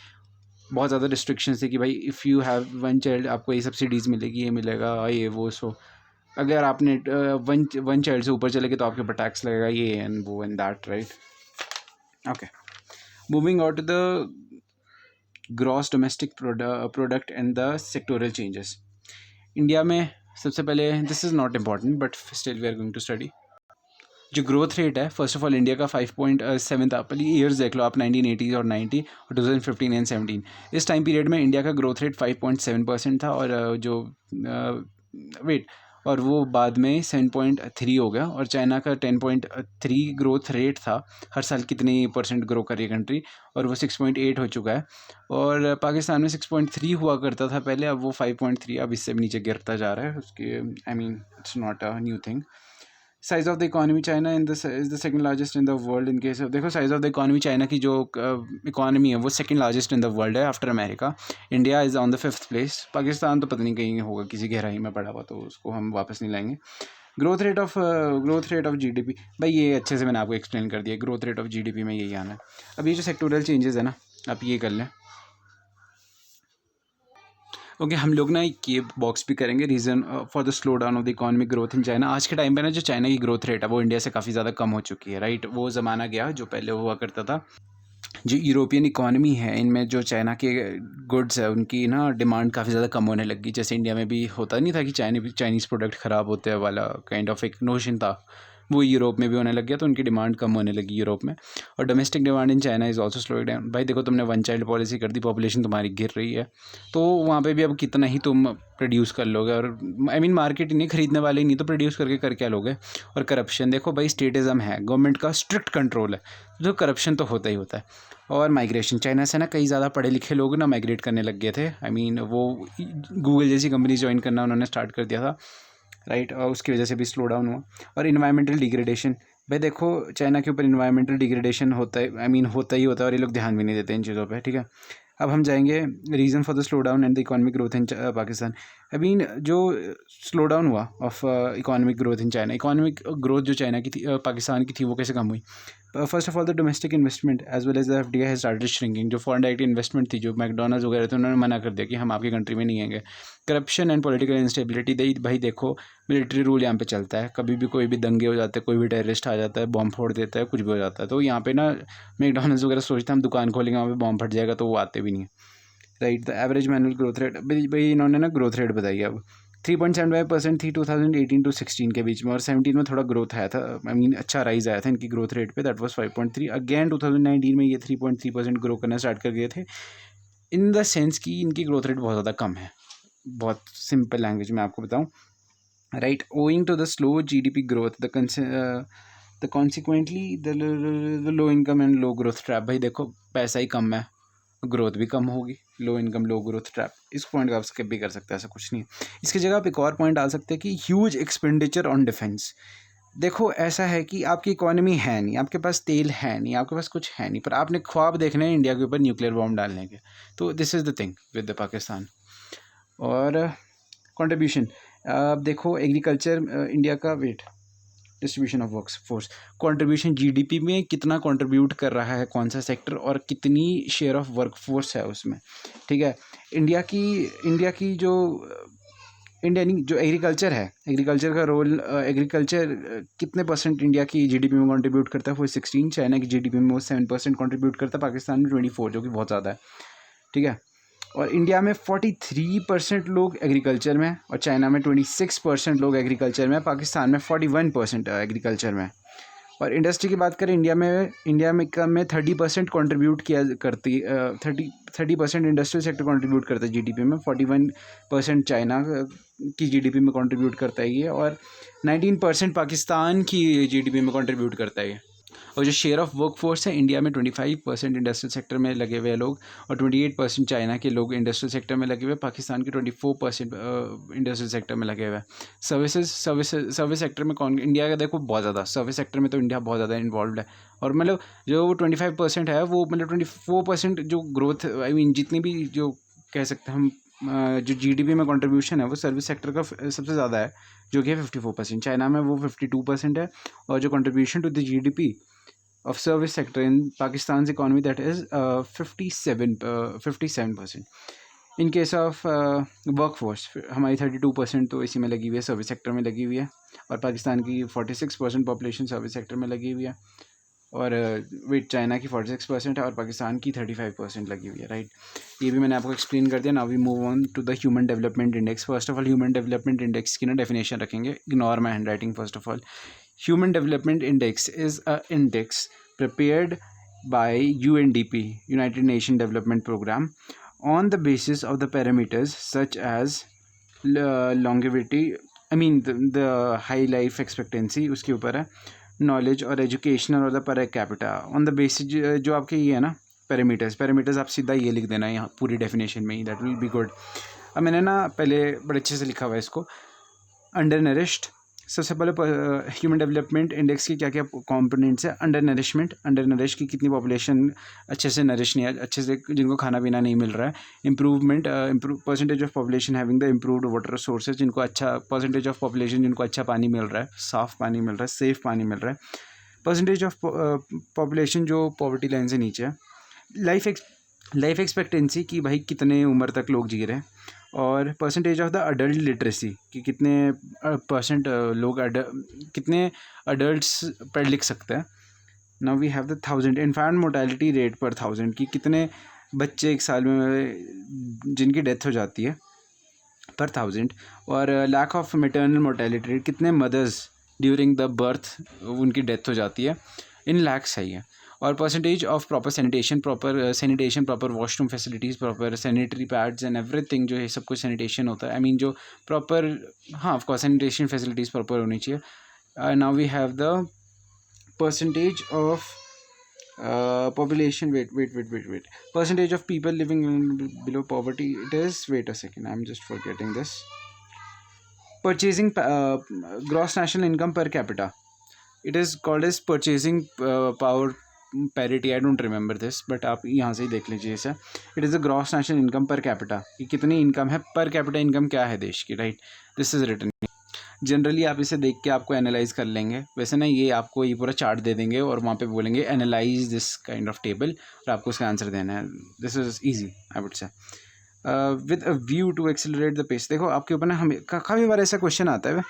बहुत ज़्यादा रिस्ट्रिक्शंस थी कि भाई if you have one child आपको ये सब्सिडीज़ मिलेगी, ये मिलेगा, ये वो। सो अगर आपने वन चाइल्ड से ऊपर चले गए तो आपके ऊपर टैक्स लगेगा, ये एंड वो and that, right. Okay, moving out to the gross domestic product and the sectoral changes. India में सबसे पहले, this is not important but still we are going to study. जो ग्रोथ रेट है first of all India का 5.7 था। पहले years देख लो आप, 1980 और 90 और 2015 एंड 17। इस टाइम पीरियड में इंडिया का ग्रोथ रेट 5.7% था, और और वो बाद में 7.3 हो गया, और चाइना का 10.3 ग्रोथ रेट था। हर साल कितनी परसेंट ग्रो कर रही है कंट्री, और वो 6.8 हो चुका है। और पाकिस्तान में 6.3 हुआ करता था पहले, अब वो 5.3, अब इससे भी नीचे गिरता जा रहा है उसके। I mean it's not a new thing. Size of the economy China is the second largest in the world in case. देखो size of the economy China की जो इकोनॉमी है वो second largest in the world है after America. India is on the 5th place. Pakistan तो पता नहीं कहीं होगा किसी गहराई में पड़ा हुआ, तो उसको हम वापस नहीं लाएंगे। ग्रोथ रेट ऑफ जीडीपी, भाई ये अच्छे से मैंने आपको एक्सप्लेन कर दिया। ग्रोथ रेट ऑफ जीडीपी में यही आना है। अब ये जो सेक्टोरल चेंजेस है ना, आप ये कर लें। ओके, हम लोग ना एक ये बॉक्स भी करेंगे, reason for the slow down of the economic growth in China. आज के टाइम पे ना जो चाइना की ग्रोथ रेट है वो इंडिया से काफ़ी ज़्यादा कम हो चुकी है, राइट। वो ज़माना गया जो पहले हुआ करता था। जो यूरोपियन इकोनॉमी है इनमें जो चाइना के गुड्स है उनकी ना डिमांड काफ़ी ज़्यादा कम होने लगी। जैसे इंडिया में भी होता नहीं था कि चाइनीज़ प्रोडक्ट ख़राब होते हैं वाला काइंड ऑफ एक नोशन था, वो यूरोप में भी होने लग गया, तो उनकी डिमांड कम होने लगी यूरोप में। और domestic demand in China is also slowing down. भाई देखो तुमने वन चाइल्ड पॉलिसी कर दी, पॉपुलेशन तुम्हारी गिर रही है, तो वहाँ पे भी अब कितना ही तुम प्रोड्यूस कर लोगे, और आई मीन मार्केट नहीं, खरीदने वाले नहीं, तो प्रोड्यूस करके कर क्या लोगे। और करप्शन देखो भाई, स्टेटिज़म है, गवर्नमेंट का स्ट्रिक्ट कंट्रोल है, तो करप्शन तो होता ही होता है। और माइग्रेशन, चाइना से ना कई ज़्यादा पढ़े लिखे लोग ना माइग्रेट करने लग गए थे। आई मीन वो गूगल जैसी कंपनी ज्वाइन करना उन्होंने स्टार्ट कर दिया था, राइट, और उसकी वजह से भी स्लो डाउन हुआ। और इन्वायरमेंटल डिग्रेडेशन, भाई देखो चाइना के ऊपर इन्वायरमेंटल डिग्रेडेशन होता है, आई मीन होता ही होता है, और ये लोग ध्यान भी नहीं देते इन चीज़ों पे, ठीक है। अब हम जाएंगे reason for the slow down and the economic growth in Pakistan. I mean जो स्लो डाउन हुआ of economic growth in China, economic growth जो चाइना की थी, पाकिस्तान की थी, वो कैसे कम हुई। First of all the domestic investment as well as the FDI has started shrinking. जो फॉरेन डायरेक्ट इन्वेस्टमेंट थी, जो मैकडोनल्ड्स वगैरह थे, उन्होंने मना कर दिया कि हम आपकी कंट्री में नहीं आएंगे। करप्शन एंड पॉलिटिकल इंस्टेबिलिटी, भाई देखो मिलिट्री रूल यहाँ पे चलता है, कभी भी कोई भी दंगे हो जाते हैं, कोई भी टेररिस्ट आ जाता है, बॉम्ब फोड़ देता है, कुछ भी हो जाता है, तो यहाँ पे ना मैकडोनल्ड्स वगैरह सोचते हैं हम दुकान खोलेंगे वहाँ पे बॉम्ब फट जाएगा, तो वो आते भी नहीं है, right. The average manual growth rate, भाई इन्होंने ना ग्रोथ रेट बताई है अब 3.75% थी 2018 टू 16 के बीच में, और 17 में थोड़ा ग्रोथ आया था, आई मीन अच्छा राइज आया था इनकी ग्रोथ रेट पे, दैट वाज 5.3। अगेन 2019 में ये 3.3% ग्रो करना स्टार्ट कर गए थे, इन द सेंस कि इनकी ग्रोथ रेट बहुत ज़्यादा कम है। बहुत सिंपल लैंग्वेज में आपको बताऊँ, right, owing to the slow GDP growth, the consequently the low income and low growth trap. भाई देखो पैसा ही कम है, ग्रोथ भी कम होगी, लो इनकम लो ग्रोथ ट्रैप, इस पॉइंट को आप स्किप भी कर सकते हैं, ऐसा कुछ नहीं है। इसकी जगह आप एक और पॉइंट डाल सकते हैं कि ह्यूज एक्सपेंडिचर ऑन डिफेंस। देखो ऐसा है कि आपकी इकोनॉमी है नहीं, आपके पास तेल है नहीं, आपके पास कुछ है नहीं, पर आपने ख्वाब देखने हैं इंडिया के ऊपर न्यूक्लियर बॉम्ब डालने के। तो this is the thing with the Pakistan. और कंट्रीब्यूशन, अब देखो एग्रीकल्चर इंडिया का wait distribution of work force, contribution GDP में कितना कंट्रीब्यूट कर रहा है कौन सा सेक्टर, और कितनी शेयर ऑफ वर्क फोर्स है उसमें, ठीक है। इंडिया की जो इंडिया नहीं, जो एग्रीकल्चर है, एग्रीकल्चर का रोल, एग्रीकल्चर कितने परसेंट इंडिया की जीडीपी में कंट्रीब्यूट करता है, वो 16, चाइना की जीडीपी में वो 7% कंट्रीब्यूट करता है, पाकिस्तान में 24, जो कि बहुत ज़्यादा है, ठीक है। और इंडिया में 43% लोग एग्रीकल्चर में, और चाइना में 26% लोग एग्रीकल्चर में, पाकिस्तान में 41% एग्रीकल्चर में। और इंडस्ट्री की बात करें, इंडिया में कम में 30% कंट्रीब्यूट किया करती, 30% इंडस्ट्रियल सेक्टर कंट्रीब्यूट करता है जीडीपी में, 41% चाइना की जीडीपी में कंट्रीब्यूट करता है ये, और 19% पाकिस्तान की जीडीपी में कंट्रीब्यूट करता है ये। और जो शेयर ऑफ वर्क फोर्स है, इंडिया में 25% इंडस्ट्रियल सेक्टर में लगे हुए लोग, और 28% चाइना के लोग इंडस्ट्रियल सेक्टर में लगे हुए, पाकिस्तान के 24% इंडस्ट्रियल सेक्टर में लगे हुए हैं। सर्विस सेक्टर में कौन, इंडिया का देखो बहुत ज़्यादा, सर्विस सेक्टर में तो इंडिया बहुत ज़्यादा इन्वॉल्व है। और मतलब जो 25% है वो मतलब 24% जो ग्रोथ, आई मीन जितनी भी जो कह सकते हैं हम, जो जीडीपी में कंट्रीब्यूशन है वो सर्विस सेक्टर का सबसे ज़्यादा है, जो कि है 54%। चाइना में वो 52% है। और जो contribution to the GDP of service sector in Pakistan's economy, that is 57%. In case of workforce हमारी 32% तो इसी में लगी हुई है, सर्विस सेक्टर में लगी हुई है, और पाकिस्तान की 46% पॉपुलेशन सर्विस सेक्टर में लगी हुई है, और वेट चाइना की 46% है, और पाकिस्तान की 35% लगी हुई है, राइट। ये भी मैंने आपको एक्सप्लेन कर दिया। Now we move on to the human development index. First of all human development index की ना डेफिनेशन रखेंगे, ignore my hand writing. First of all, Human Development Index is an index prepared by UNDP, United Nations Development Program, on the basis of the parameters such as longevity, I mean the high life expectancy, उसके ऊपर है, knowledge और educational और the per capita, on the basis जो आपके ये है ना पैरामीटर्स आप सीधा ये लिख देना यहाँ पूरी डेफिनेशन में ही, दैट विल बी गुड। अब मैंने ना पहले बड़े अच्छे से लिखा हुआ है इसको। अंडर नरिश्ड, सबसे पहले ह्यूमन डेवलपमेंट इंडेक्स की क्या क्या कंपोनेंट्स है। अंडर नरिश की कितनी पॉपुलेशन अच्छे से नरिश नहीं है, अच्छे से जिनको खाना पीना नहीं मिल रहा है। Improvement, percentage of population having the improved water sources, जिनको अच्छा परसेंटेज ऑफ पॉपुलेशन जिनको अच्छा पानी मिल रहा है, साफ़ पानी मिल रहा है, सेफ़ पानी मिल रहा है। परसेंटेज ऑफ पॉपुलेशन जो पॉवर्टी लाइन से नीचे है। लाइफ एक्सपेक्टेंसी की भाई कितने उम्र तक लोग जी रहे हैं। और percentage of the adult literacy कि कितने परसेंट लोग कितने अडल्ट्स पढ़ लिख सकते हैं। Now we have the 1000 infant mortality rate per 1000 की कितने बच्चे एक साल में जिनकी डेथ हो जाती है पर 1000। और lakh of maternal mortality rate, कितने मदर्स ड्यूरिंग द बर्थ उनकी डेथ हो जाती है, इन लैक्स है ये। और percentage of proper sanitation, proper washroom facilities, proper sanitary pads and everything, जो ये सब कुछ सैनिटेशन होता है, आई मीन जो प्रॉपर, हाँ ऑफकोर्स सैनिटेशन फैसिलिटीज़ प्रॉपर होनी चाहिए। Now we have the percentage ऑफ population, wait, percentage of people living below poverty, it is, wait a second, I'm just forgetting this. Purchasing gross national income per capita, it is called as purchasing power parity, I don't remember this, but आप यहाँ से ही देख लीजिए इसे। It is the gross national income per capita, कि कितनी income है, per capita income क्या है देश की, right. This is written. Generally आप इसे देख के आपको एनालाइज कर लेंगे, वैसे ना ये आपको ये पूरा चार्ट दे देंगे और वहाँ पे बोलेंगे analyse this kind of table, और आपको उसका आंसर देना है। This is easy I would say. With a view to accelerate the pace, देखो आपके ऊपर ना हमें काफ़ी बार ऐसा क्वेश्चन आता है,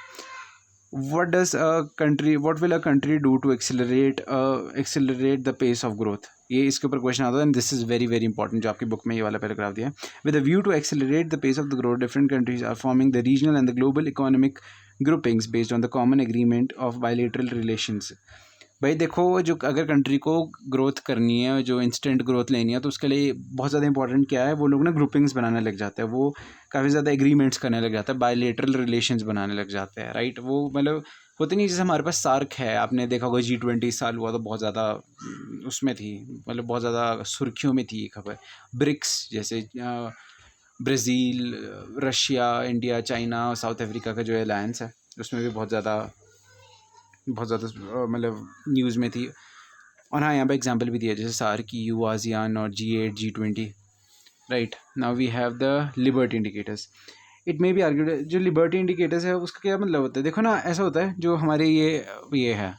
what will a country do to accelerate the pace of growth, ये इसके ऊपर क्वेश्चन आता है। And this is very very important, जो आपकी बुक में ये वाला पैराग्राफ दिया है। With a view to accelerate the pace of the growth, different countries are forming the regional and the global economic groupings based on the common agreement of bilateral relations. भाई देखो, जो अगर country को growth करनी है, जो instant growth लेनी है, तो उसके लिए बहुत ज़्यादा इंपॉर्टेंट क्या है, वो लोग ना ग्रुपिंग्स बनाने लग जाते हैं, वो काफ़ी ज़्यादा एग्रीमेंट्स करने लग जाते हैं, बायलेटरल रिलेशंस बनाने लग जाते हैं, राइट। वो मतलब होते नहीं, जैसे हमारे पास सार्क है, आपने देखा होगा G20 साल हुआ तो बहुत ज़्यादा उसमें थी, मतलब बहुत ज़्यादा सुर्खियों में थी ये खबर। ब्रिक्स जैसे Brazil, Russia, India, China, south Africa का जो अलायंस है, उसमें भी बहुत ज़्यादा मतलब न्यूज़ में थी। और हाँ, यहाँ पे एग्जांपल भी दिया, जैसे सार्क, EU, आसियान और G8, G20, right. Now we have the liberty indicators. It may be argued, जो लिबर्टी इंडिकेटर्स है उसका क्या मतलब होता है, देखो ना, ऐसा होता है जो हमारे ये है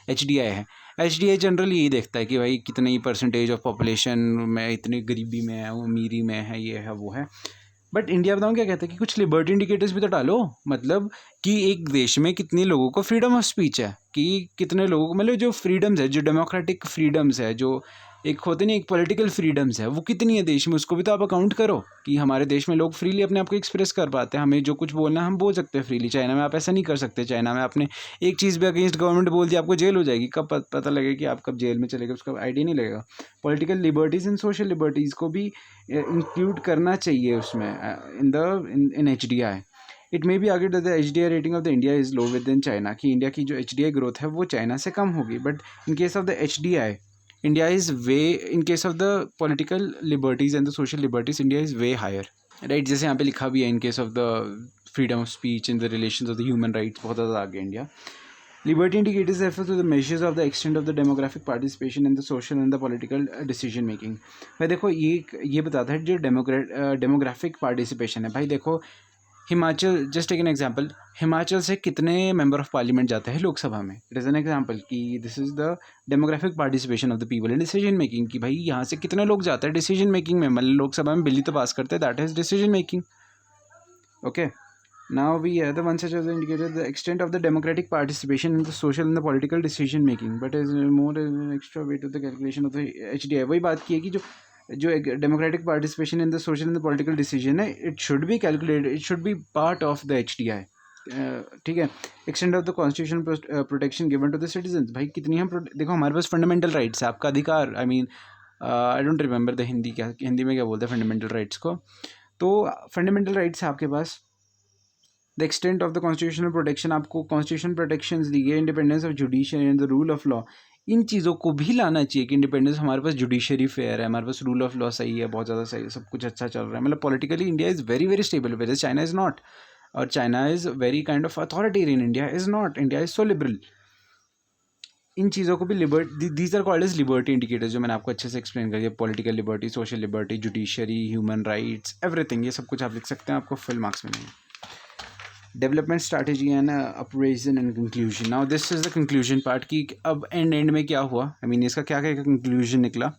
HDI है। HDI जनरली यही देखता है कि भाई कितनी परसेंटेज ऑफ पॉपुलेशन में इतनी गरीबी में है, वो अमीरी में है, ये है, वो है। बट इंडिया बताऊँ क्या कहता है कि कुछ लिबर्टी इंडिकेटर्स भी तो डालो, मतलब कि एक देश में कितने लोगों को फ्रीडम ऑफ स्पीच है, कि कितने लोगों को, मतलब जो फ्रीडम्स है, जो डेमोक्रेटिक फ्रीडम्स है, जो एक होते नहीं, एक पॉलिटिकल फ्रीडम्स है, वो कितनी है देश में, उसको भी तो आप अकाउंट करो कि हमारे देश में लोग फ्रीली अपने आप को एक्सप्रेस कर पाते हैं, हमें जो कुछ बोलना है हम बोल सकते हैं फ्रीली। चाइना में आप ऐसा नहीं कर सकते। चाइना में आपने एक चीज़ भी अगेंस्ट गवर्नमेंट बोल दिया, आपको जेल हो जाएगी। कब पता लगेगा कि आप कब जेल में चले गए, उसका आइडिया नहीं लगेगा। Political liberties and social liberties को भी इंक्लूड करना चाहिए उसमें, इन HDI। It may be argued that the HDI rating of the India is low with in China, कि इंडिया की जो HDI ग्रोथ है वो चाइना से कम होगी। But in case of the HDI, India is way, in case of the political liberties and the social liberties, India is way higher, right। जैसे यहाँ पे लिखा भी है, in case of the freedom of speech and the relations of the human rights, बहुत ज़्यादा आगे India. Liberty indicators refer to the measures of the extent of the demographic participation in the social and the political decision making। भाई देखो, ये बताता है जो demographic participation है। भाई देखो, Himachal, just take an example, Himachal से कितने मेंबर ऑफ पार्लियामेंट जाते हैं लोकसभा में। इट इज़ एन एग्जांपल कि this is the demographic participation of the people in decision making, कि भाई यहाँ से कितने लोग जाते हैं डिसीजन मेकिंग में, मतलब लोकसभा में बिल तो पास करते हैं, that is decision making. Okay, now we have the one such as indicated the extent of the democratic participation in the social and the political decision making, but is more extra weight of the calculation of the HDI। वही बात की है कि जो एक democratic participation in the social and the political decision है, it should be calculated, it should be part of the HDI। ठीक है। Extend of the constitution protection given to the citizens. भाई कितनी हम देखो, हमारे पास फंडामेंटल राइट्स है, आपका अधिकार। I don't remember the Hindi में क्या बोलते हैं फंडामेंटल राइट्स को। तो फंडामेंटल राइट्स है आपके पास। The extent of the constitutional protection, आपको कॉन्स्टिट्यूशन प्रोटेक्शंस दी गई, independence of judiciary and the rule of law, इन चीज़ों को भी लाना चाहिए कि इंडिपेंडेंस, हमारे पास जुडिशरी फेयर है, हमारे पास रूल ऑफ लॉ सही है, बहुत ज़्यादा सही है, सब कुछ अच्छा चल रहा है, मतलब politically India is very very stable, where China is not. और China is very kind of authoritarian, India is not, India is so liberal. इन चीज़ों को भी these are called as liberty indicators, जो मैंने आपको अच्छे से एक्सप्लेन कर दिया। Political liberty, social liberty, judiciary, human rights, everything, ये सब कुछ आप लिख सकते हैं, आपको फुल मार्क्स मिलेंगे। Development strategy and operation and conclusion. Now this is the conclusion part, कि अब एंड में क्या हुआ, इसका क्या क्या कंक्लूजन निकला।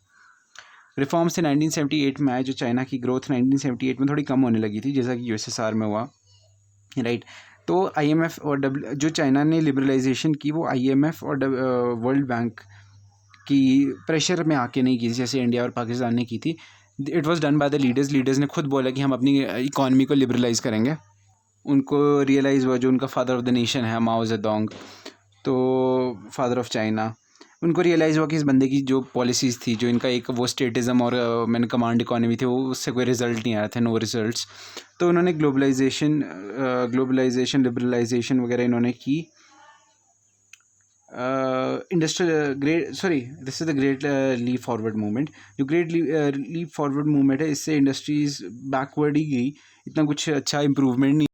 रिफॉर्म्स थे 1978 में आए, जो चाइना की ग्रोथ 1978 में थोड़ी कम होने लगी थी, जैसा कि USSR में हुआ, राइट। तो IMF और जो चाइना ने लिबरलाइजेशन की, वो IMF और वर्ल्ड बैंक की प्रेशर में आके नहीं की, जैसे इंडिया और पाकिस्तान ने की थी। It was done by the leaders ने खुद बोला कि हम अपनी इकॉनमी को लिबरलाइज करेंगे। उनको रियलाइज़ हुआ, जो उनका फादर ऑफ द नेशन है माओ जेडोंग, तो फादर ऑफ चाइना, उनको रियलाइज़ हुआ कि इस बंदे की जो पॉलिसीज़ थी, जो इनका एक वो स्टेटिज़म और मैंने कमांड इकोनॉमी थी, वो उससे कोई रिजल्ट नहीं आया था, नो रिजल्ट्स। तो उन्होंने ग्लोबलाइजेशन लिबरलाइजेशन वगैरह इन्होंने की। This is the great leap forward movement. जो ग्रेट लीप फॉरवर्ड मूवमेंट है, इससे इंडस्ट्रीज़ बैकवर्ड ही गई, इतना कुछ अच्छा इम्प्रूवमेंट नहीं।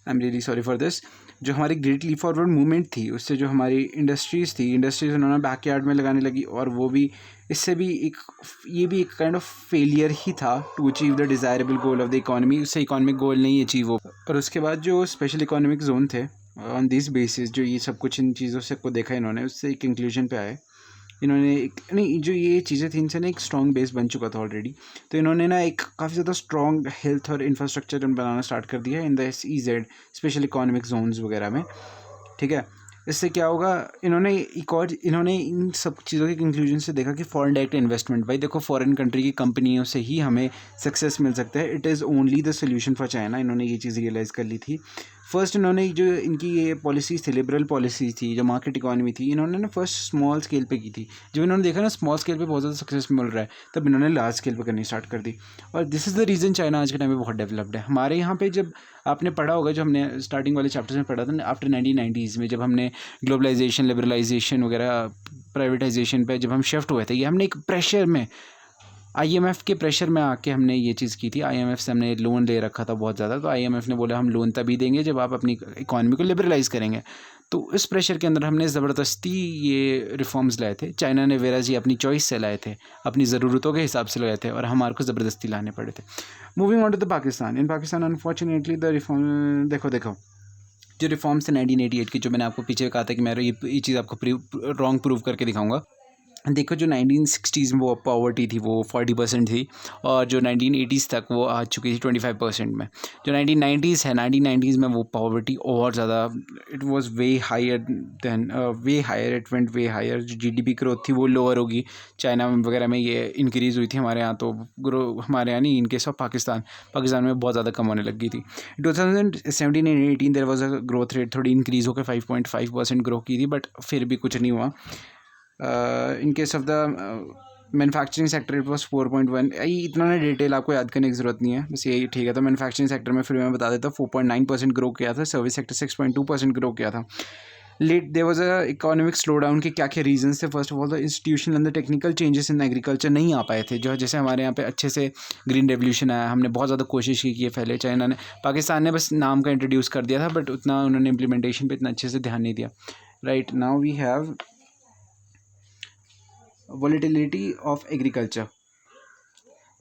I am really sorry for this. जो हमारी ग्रेट लीप फॉरवर्ड मूवमेंट थी, उससे जो हमारी इंडस्ट्रीज़ उन्होंने बैकयार्ड में लगाने लगी, और वो भी इससे भी ये भी एक काइंड ऑफ फेलियर ही था to achieve the desirable goal of the economy. उससे इकॉनमिक गोल नहीं अचीव हो। और उसके बाद जो स्पेशल इकोनॉमिक जोन थे, ऑन दिस बेसिस, जो ये सब कुछ इन चीज़ों से को देखा इन्होंने, उससे एक कंक्लूजन पे आए इन्होंने। नहीं, जो ये चीज़ें थी, इनसे ना एक स्ट्रॉन्ग बेस बन चुका था ऑलरेडी, तो इन्होंने ना एक काफ़ी ज़्यादा स्ट्रॉन्ग हेल्थ और इंफ्रास्ट्रक्चर बनाना स्टार्ट कर दिया in the SEZ, special economic Jones वगैरह में। ठीक है, इससे क्या होगा, इन्होंने इन सब चीज़ों के कंक्लूजन से देखा कि फॉरेन डायरेक्ट इन्वेस्टमेंट, भाई देखो, फॉरेन कंट्री की कंपनियों से ही हमें सक्सेस मिल सकता है, it is only the solution for China. इन्होंने ये चीज़ रियलाइज़ कर ली थी। फर्स्ट इन्होंने जो इनकी ये पॉलिसीज़ थी, लिबरल पॉलिसीज़ थी, जो मार्केट इकॉनमी थी, इन्होंने ना फर्स्ट स्मॉल स्केल पे की थी। जब इन्होंने देखा ना स्मॉल स्केल पे बहुत ज़्यादा सक्सेस मिल रहा है, तब इन्होंने लार्ज स्केल पे करनी स्टार्ट कर दी। और this is the reason China आज के टाइम में बहुत डेवलप्ड है। हमारे यहाँ पे जब आपने पढ़ा होगा, जो हमने स्टार्टिंग वाले चैप्टर्स में पढ़ा था आफ्टर 1990s में, जब हमने ग्लोबलाइजेशन, लिबरलाइजेशन वगैरह, प्राइवेटाइजेशन पे जब हम शिफ्ट हुए थे, ये हमने एक प्रेशर में, आईएमएफ के प्रेशर में आके हमने ये चीज़ की थी। आईएमएफ से हमने लोन ले रखा था बहुत ज़्यादा, तो आईएमएफ ने बोला हम लोन तभी देंगे जब आप अपनी इकॉनमी को लिबरलाइज़ करेंगे। तो इस प्रेशर के अंदर हमने ज़बरदस्ती ये रिफॉर्म्स लाए थे। चाइना ने वेराज ये अपनी चॉइस से लाए थे, अपनी ज़रूरतों के हिसाब से लाए थे, और हमारे को ज़बरदस्ती लाने पड़े थे। Moving on to the Pakistan. In Pakistan unfortunately the reform, देखो जो रिफॉर्म्स थे 1988 की, जो मैंने आपको पीछे कहा था कि मैं ये चीज़ आपको रॉन्ग प्रूव करके दिखाऊंगा। देखो जो 1960s में वो पॉवर्टी थी वो 40% थी, और जो 1980s तक वो आ चुकी थी 25% में। जो 1990s है, 1990s में वो पॉवर्टी और ज़्यादा, it was way higher than way higher, it went way higher. जो जीडीपी ग्रोथ थी वो लोअर होगी। चाइना वगैरह में ये इंक्रीज़ हुई थी, हमारे यहाँ तो हमारे यहाँ नहीं, इनकेस ऑफ पाकिस्तान में बहुत ज़्यादा कम होने लगी थी। 2017 and 18 there was a growth rate, थोड़ी इंक्रीज़ होकर 5.5% ग्रो की थी, बट फिर भी कुछ नहीं हुआ। इन case of the manufacturing sector it was 4.1। इतना ना डिटेल आपको याद करने की ज़रूरत नहीं है, बस यही ठीक है। तो मैन्युफैक्चरिंग सेक्टर में फिर मैं बता देता हूँ 4.9% ग्रो किया था। सर्विस सेक्टर 6.2% ग्रो किया था। Let there was a economic slowdown के क्या क्या रीजंस थे। First of all the institutional and the technical changes in agriculture नहीं आ पाए थे। जो जैसे हमारे यहाँ पे अच्छे से ग्रीन रेवोल्यूशन आया, हमने बहुत ज़्यादा कोशिश की है पहले। चाइना ने, पाकिस्तान ने बस नाम का इंट्रोड्यूस कर दिया था, बट उतना उन्होंने इम्प्लीमेंटेशन पे इतना अच्छे से ध्यान नहीं दिया। Right now we have volatility of agriculture.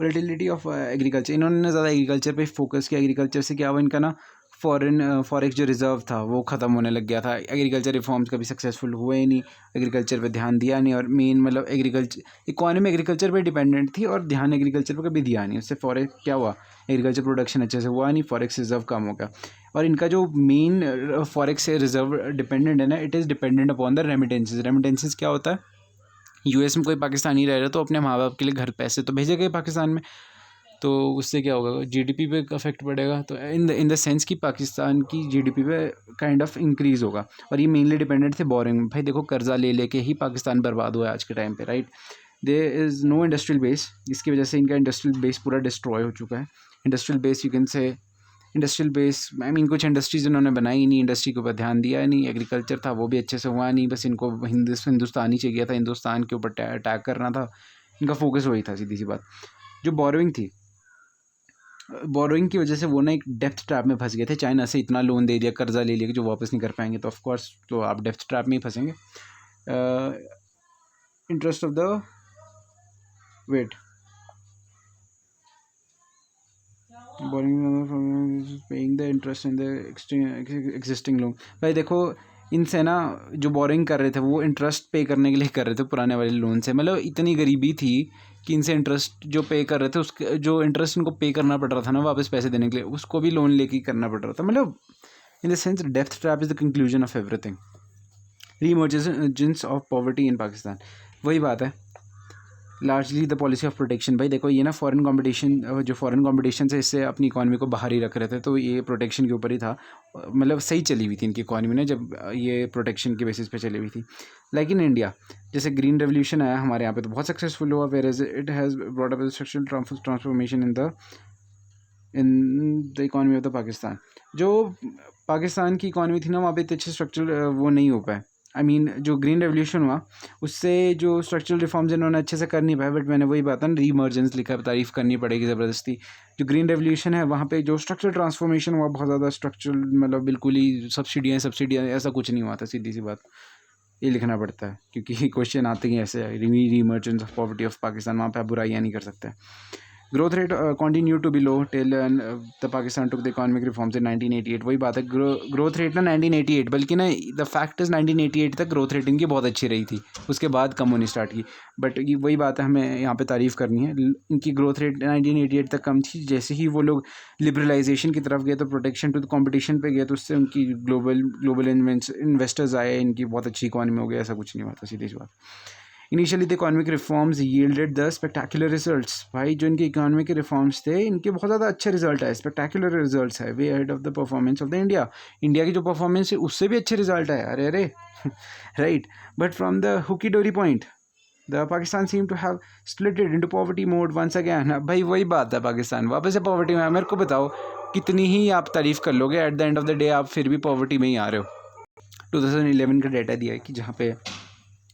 Volatility of agriculture, इन्होंने ज़्यादा एग्रीकल्चर पे फोकस किया। एग्रीकल्चर से क्या हुआ, इनका ना फॉरेक्स जो रिज़र्व था वो ख़त्म होने लग गया था। एग्रीकल्चर रिफॉर्म्स कभी सक्सेसफुल हुए ही नहीं, एग्रीकल्चर पे ध्यान दिया नहीं। और मेन मतलब एग्रीकल्चर इकॉनमी एग्रीकल्चर पे डिपेंडेंट थी, और ध्यान एग्रीकल्चर पे कभी दिया नहीं। उससे फॉरेक्स क्या हुआ, एग्रीकल्चर प्रोडक्शन अच्छे से हुआ नहीं, फॉरेक्स रिजर्व कम हो गया। और इनका जो मेन फॉरेक्स से रिजर्व डिपेंडेंट है ना, it is dependent upon the remittances. Remittances क्या होता है, यूएस में कोई पाकिस्तानी रह रहा तो अपने माँ बाप के लिए घर पैसे तो भेजेगा ही पाकिस्तान में, तो उससे क्या होगा, जीडीपी पे इफेक्ट पड़ेगा। तो इन द सेंस कि पाकिस्तान की जीडीपी पे काइंड ऑफ इंक्रीज़ होगा। और ये मेनली डिपेंडेंट थे बोरिंग। भाई देखो कर्जा ले लेके ही पाकिस्तान बर्बाद हुआ है आज के टाइम पे, right. There is no industrial base, इसकी वजह से इनका इंडस्ट्रियल बेस पूरा डिस्ट्रॉय हो चुका है। Industrial base you can say, industrial base I mean कुछ इंडस्ट्रीज इन्होंने बनाई नहीं, इंडस्ट्री के ऊपर ध्यान दिया नहीं। एग्रीकल्चर था वो भी अच्छे से हुआ नहीं, बस इनको हिंदुस्तान ही चाहिए था, हिंदुस्तान के ऊपर अटैक करना था, इनका फोकस वही था, सीधी सी बात। जो बोरोइंग थी, बोरोइंग की वजह से वो ना एक डेप्थ ट्रैप में फंस गए थे। चाइना से इतना लोन दे दिया, कर्जा ले लिया कि जो वापस नहीं कर पाएंगे, तो ऑफकोर्स तो आप डेप्थ ट्रैप में ही फंसेंगे। Interest of the debt, paying the interest in the existing loan. भाई देखो इनसे ना जो बोरिंग कर रहे थे वो इंटरेस्ट पे करने के लिए कर रहे थे पुराने वाले लोन से। मतलब इतनी गरीबी थी कि इनसे इंटरेस्ट जो पे कर रहे थे, उसके जो इंटरेस्ट इनको पे करना पड़ रहा था ना वापस पैसे देने के लिए, उसको भी लोन लेके करना पड़ रहा था। मतलब इन द सेंस डेप्थ trap is the conclusion of everything. Reemergence of poverty in Pakistan, वही बात है, largely the policy of protection. भाई देखो ये ना फॉरेन कंपटीशन, जो फॉरेन कंपटीशन से इससे अपनी इकॉनमी को बाहर ही रख रहे थे, तो ये प्रोटेक्शन के ऊपर ही था। मतलब सही चली हुई थी इनकी इकॉनमी ने जब ये प्रोटेक्शन के बेसिस पे चली हुई थी। लाइक इन इंडिया, जैसे ग्रीन रेवोल्यूशन आया हमारे यहाँ पे तो बहुत सक्सेसफुल हुआ, whereas it has brought up structural transformation in the economy of the Pakistan. जो पाकिस्तान की इकॉनमी थी ना, वहाँ पे इतने अच्छे स्ट्रक्चरल वो नहीं हो पाए। आई मीन जो ग्रीन रेवोल्यूशन हुआ उससे जो स्ट्रक्चरल रिफॉर्म्स इन्होंने अच्छे से कर नहीं पाए, बट मैंने वही बात है ना, रीइमर्जेंस लिखा है, तारीफ़ करनी पड़ेगी ज़बरदस्ती। जो ग्रीन रेवोल्यूशन है वहाँ पे जो स्ट्रक्चरल ट्रांसफॉर्मेशन हुआ बहुत ज़्यादा स्ट्रक्चरल, मतलब बिल्कुल ही सब्सिडियाँ ऐसा कुछ नहीं हुआ था, सीधी सी बात। ये लिखना पड़ता है क्योंकि क्वेश्चन आते ही ऐसे, reemergence of poverty of Pakistan, वहाँ पे आप बुराइयाँ नहीं कर सकते। Growth rate continue to be low till the Pakistan took the economic reforms in 1988। वही बात है, ग्रोथ रेट ना 1988, बल्कि ना द फैक्ट इज़ 1988 तक ग्रोथ रेट इनकी बहुत अच्छी रही थी, उसके बाद कम होनी स्टार्ट की। बट ये वही बात है, हमें यहाँ पे तारीफ़ करनी है, इनकी ग्रोथ रेट 1988 तक कम थी। जैसे ही वो लोग लिबरलाइजेशन की तरफ गए तो प्रोटेक्शन टू द कॉम्पिटिशन पे गए, तो उससे उनकी ग्लोबल इन्वेस्टर्स आए, इनकी बहुत अच्छी इकॉनमी हो गई। ऐसा कुछ नहीं हुआ था, सीधी सी बात। Initially the economic reforms yielded the spectacular results. भाई जो इनके इकोनॉमिक रिफॉर्म्स थे इनके बहुत ज़्यादा अच्छे रिजल्ट है, स्पेक्टेकुलर रिजल्ट्स है, way ahead of the performance of the India. India की जो परफॉर्मेंस है उससे भी अच्छे रिजल्ट है, अरे अरे right. But from the hooky dory point the Pakistan seem to have splitted into poverty mode once again. अब भाई वही बात है, पाकिस्तान वापस से पॉवर्टी में है। मेरे को बताओ कितनी ही आप तारीफ़ कर लोगे, at the end of the day आप फिर भी पॉवर्टी में ही आ रहे हो। 2011 का डाटा दिया है कि जहाँ पे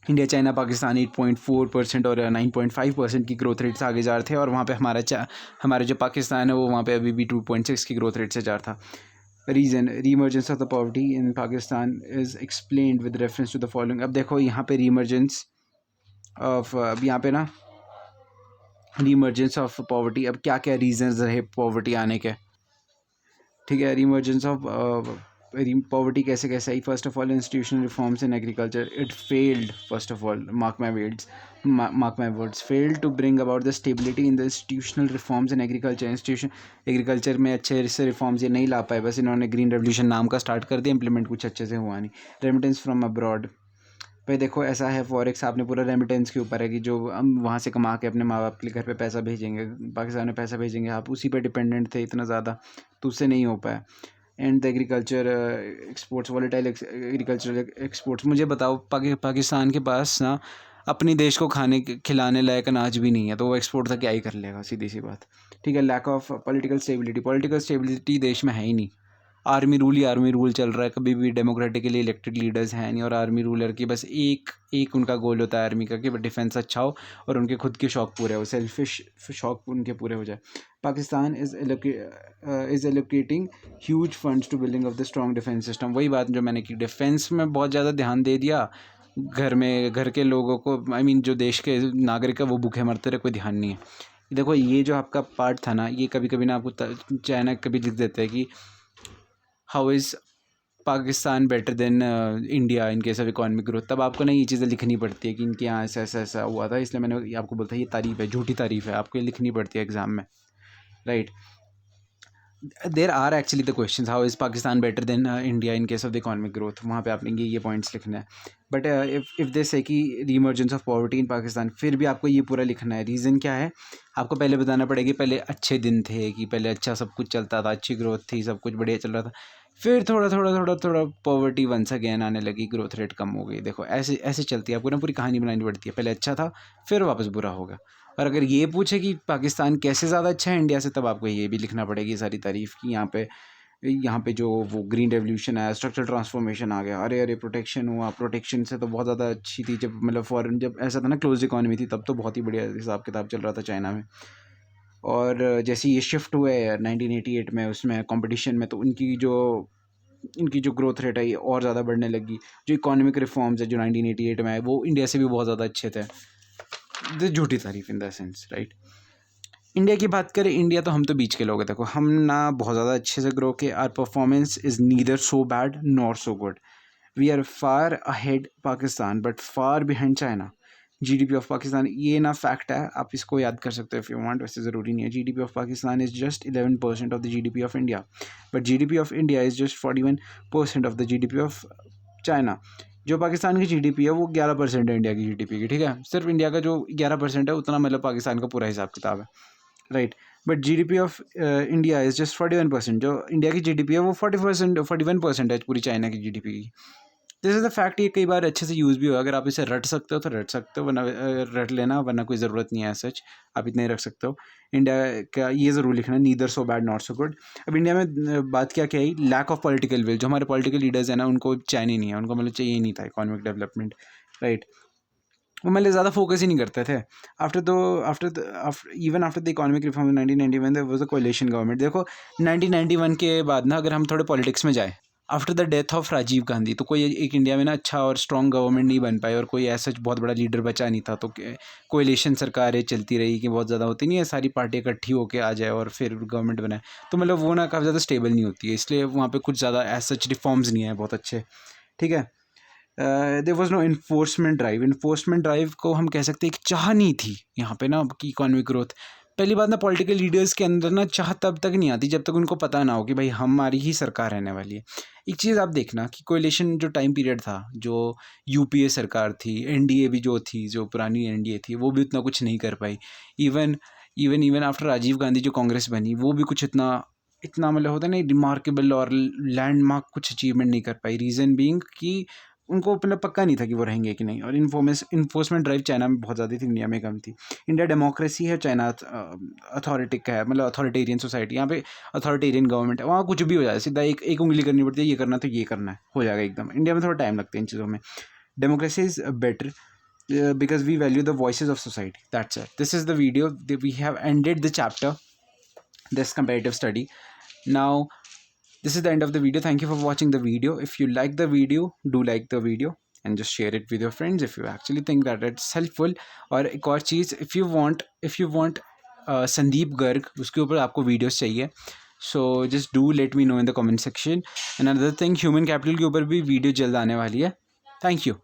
इंडिया चाइना पाकिस्तान 8.4% और 9.5% की ग्रोथ रेट से आगे जा रहे थे, और वहाँ पे हमारा जो पाकिस्तान है वो वहाँ पे अभी भी 2.6 की ग्रोथ रेट से जा रहा था। Reason reemergence of the poverty in Pakistan is explained with reference to the following. अब देखो यहाँ पे रीमर्जेंस ऑफ, अब यहाँ पे ना रीमर्जेंस ऑफ पॉवर्टी, अब क्या क्या रीजंस रहे पॉवर्टी आने के, ठीक है। रीमर्जेंस ऑफ पॉवर्टी कैसे कैसे आई? First of all institutional reforms in agriculture, it failed, first of all mark my words, failed to bring about the stability in the institutional reforms in agriculture. Agriculture में अच्छे से रिफॉर्म्स ये नहीं ला पाए, बस इन्होंने ग्रीन रेवोल्यूशन नाम का स्टार्ट कर दिया, इंप्लीमेंट कुछ अच्छे से हुआ नहीं। रेमिटेंस फ्रॉम अब्रॉड, भाई देखो ऐसा है फॉरेक्स आपने पूरा रेमिटेंस के ऊपर है कि जो हम वहाँ से कमा के अपने माँ बाप के लिए घर पे पैसा भेजेंगे, पाकिस्तान में पैसा भेजेंगे, आप उसी पे डिपेंडेंट थे इतना ज़्यादा, तो उससे नहीं हो पाया। And the agriculture exports, volatile agricultural exports. मुझे बताओ पाकिस्तान के पास ना अपनी देश को खिलाने लायक अनाज भी नहीं है, तो वो एक्सपोर्ट तक क्या ही कर लेगा, सीधी सी बात, ठीक है। लैक ऑफ पॉलिटिकल स्टेबिलिटी देश में है ही नहीं। आर्मी रूल चल रहा है, कभी भी डेमोक्रेटिकली इलेक्टेड लीडर्स हैं नहीं, और आर्मी रूलर की बस एक उनका गोल होता है आर्मी का कि डिफेंस अच्छा हो और उनके खुद के शौक पूरे हो, सेल्फिश शौक उनके पूरे हो जाए। Pakistan is allocating huge funds to building of the strong defence system. वही बात जो मैंने की, डिफेंस में बहुत ज़्यादा ध्यान दे दिया, घर के लोगों को, जो देश के नागरिक है वो भूखे मरते रहे, कोई ध्यान नहीं है। देखो ये जो आपका पार्ट था ना, ये कभी कभी ना आपको चाइना कभी लिख देता है कि how is Pakistan better than India in case of economic growth. तब आपको ना ये चीज़ें लिखनी पड़ती है कि इनके यहाँ ऐसा हुआ था, इसलिए मैंने आपको बोलता है ये तारीफ़ है, झूठी तारीफ़ है, आपको ये लिखनी पड़ती है एग्ज़ाम में, right. There are actually the question, how is Pakistan better than India in case of the economic growth, वहाँ पे आपने ये पॉइंट्स लिखना है। बट इफ़ दे से कि रीमर्जेंस ऑफ पॉवर्टी इन पाकिस्तान, फिर भी आपको ये पूरा लिखना है। रीज़न क्या है, आपको पहले बताना पड़ेगा पहले अच्छे दिन थे, कि पहले अच्छा सब कुछ चलता था, अच्छी ग्रोथ थी, सब कुछ बढ़िया चल रहा था, फिर थोड़ा पॉवर्टी वंस अगेन आने लगी, ग्रोथ रेट कम हो गई। देखो ऐसे ऐसे चलती है, आपको ना पूरी कहानी बनानी पड़ती है, पहले अच्छा था फिर वापस बुरा होगा। और अगर ये पूछे कि पाकिस्तान कैसे ज़्यादा अच्छा है इंडिया से, तब आपको ये भी लिखना पड़ेगी सारी तारीफ़ की यहाँ पे जो वो ग्रीन रेवोल्यूशन आया, स्ट्रक्चरल ट्रांसफॉर्मेशन आ गया, अरे अरे प्रोटेक्शन हुआ, प्रोटेक्शन से तो बहुत ज़्यादा अच्छी थी, जब फॉरेन जब ऐसा था ना क्लोज इकोनॉमी थी, तब तो बहुत ही बढ़िया हिसाब किताब चल रहा था चाइना में। और जैसे ये शिफ्ट हुए 1988 में, उसमें कंपटीशन में, तो इनकी जो ग्रोथ रेट है ये और ज़्यादा बढ़ने लगी। जो इकोनॉमिक रिफॉर्म्स है जो 1988 में आए, वो इंडिया से भी बहुत ज़्यादा अच्छे थे। झूठी तारीफ इन द सेंस, राइट। इंडिया की बात करें, इंडिया तो हम तो बीच के लोग हैं। देखो हम ना बहुत ज़्यादा अच्छे से ग्रो के, our performance is neither so bad nor so good. We are far ahead Pakistan but far behind China. GDP of Pakistan, ये ना फैक्ट है, आप इसको याद कर सकते हो इफ़ यू वांट, वैसे ज़रूरी नहीं है। GDP of Pakistan is just 11% of the GDP of India, but GDP of India is just 41% of the GDP of China. जो पाकिस्तान की जीडीपी है वो 11% है इंडिया की जीडीपी की, ठीक है। सिर्फ इंडिया का जो 11% है उतना पाकिस्तान का पूरा हिसाब किताब है, right. But GDP of India is just 41%। जो इंडिया की जीडीपी है वो 41% है पूरी चाइना की जीडीपी की। This is the fact. ये कई बार अच्छे से यूज़ भी हुआ, अगर आप इसे रट सकते हो तो रट सकते हो, वरना रट लेना, वरना कोई ज़रूरत नहीं है सच, आप इतना ही रख सकते हो। इंडिया का ये ज़रूर लिखना, neither so bad not so good. अब इंडिया में बात क्या आई, लैक ऑफ पॉलिटिकल विल। जो हमारे पॉलिटिकल लीडर्स हैं ना, उनको चैन ही नहीं है, उनको चाहिए ही नहीं था इकोनॉमिक डेवलपमेंट, राइट। वो ज़्यादा फोकस ही नहीं करते थे। Even after the economic reform in 1991 there was a coalition government. देखो 1991 के बाद ना, अगर हम थोड़े पॉलिटिक्स में जाए, after the death of Rajiv Gandhi, तो कोई एक इंडिया में ना अच्छा और स्ट्रॉन्ग गवर्नमेंट नहीं बन पाई, और कोई ऐसा बहुत बड़ा लीडर बचा नहीं था। तो कोalition सरकारें चलती रही, कि बहुत ज़्यादा होती नहीं है, सारी पार्टियाँ इकट्ठी होकर आ जाए और फिर गवर्नमेंट बनाए, तो वो ना काफ़ी ज़्यादा स्टेबल नहीं होती है, इसलिए वहाँ पे कुछ ज़्यादा एज सच रिफॉर्म्स नहीं है बहुत अच्छे, ठीक है। There was no enforcement drive को हम कह सकते हैं कि चाह नहीं थी यहाँ पे ना कि इकोनॉमिक ग्रोथ। पहली बात ना, पॉलिटिकल लीडर्स के अंदर ना चाह तब तक नहीं आती जब तक उनको पता ना हो कि भाई हमारी ही सरकार रहने वाली है। एक चीज़ आप देखना कि कोएलिशन जो टाइम पीरियड था, जो यूपीए सरकार थी, एनडीए भी जो थी, जो पुरानी एनडीए थी, वो भी उतना कुछ नहीं कर पाई। Even even after Rajiv Gandhi जो कांग्रेस बनी, वो भी कुछ इतना इतना मतलब होता है ना, रिमार्केबल और लैंडमार्क कुछ अचीवमेंट नहीं कर पाई। रीज़न बीइंग कि उनको मतलब पक्का नहीं था कि वो रहेंगे कि नहीं, और इन्फोर्समेंट ड्राइव चाइना में बहुत ज़्यादा थी, इंडिया में कम थी। इंडिया डेमोक्रेसी है, चाइना अथॉरिटिक का है, मतलब अथॉरिटेरियन सोसाइटी। यहाँ पे अथॉरिटेरियन गवर्नमेंट है, वहाँ कुछ भी हो जाए, सीधा एक एक उंगली करनी पड़ती है, ये करना तो ये करना है, हो जाएगा एकदम। इंडिया में थोड़ा टाइम लगता है इन चीज़ों में। Democracy is better because we value the voices of society. That's it. This is the video. We have ended the chapter, this comparative study. Now this is the end of the video. Thank you for watching the video. If you like the video, do like the video and just share it with your friends if you actually think that it's helpful. और एक और चीज़, if you want Sandeep Garg, उसके ऊपर आपको videos चाहिए, so just do let me know in the comment section. And another thing, human capital के ऊपर भी वीडियो जल्द आने वाली है. Thank you.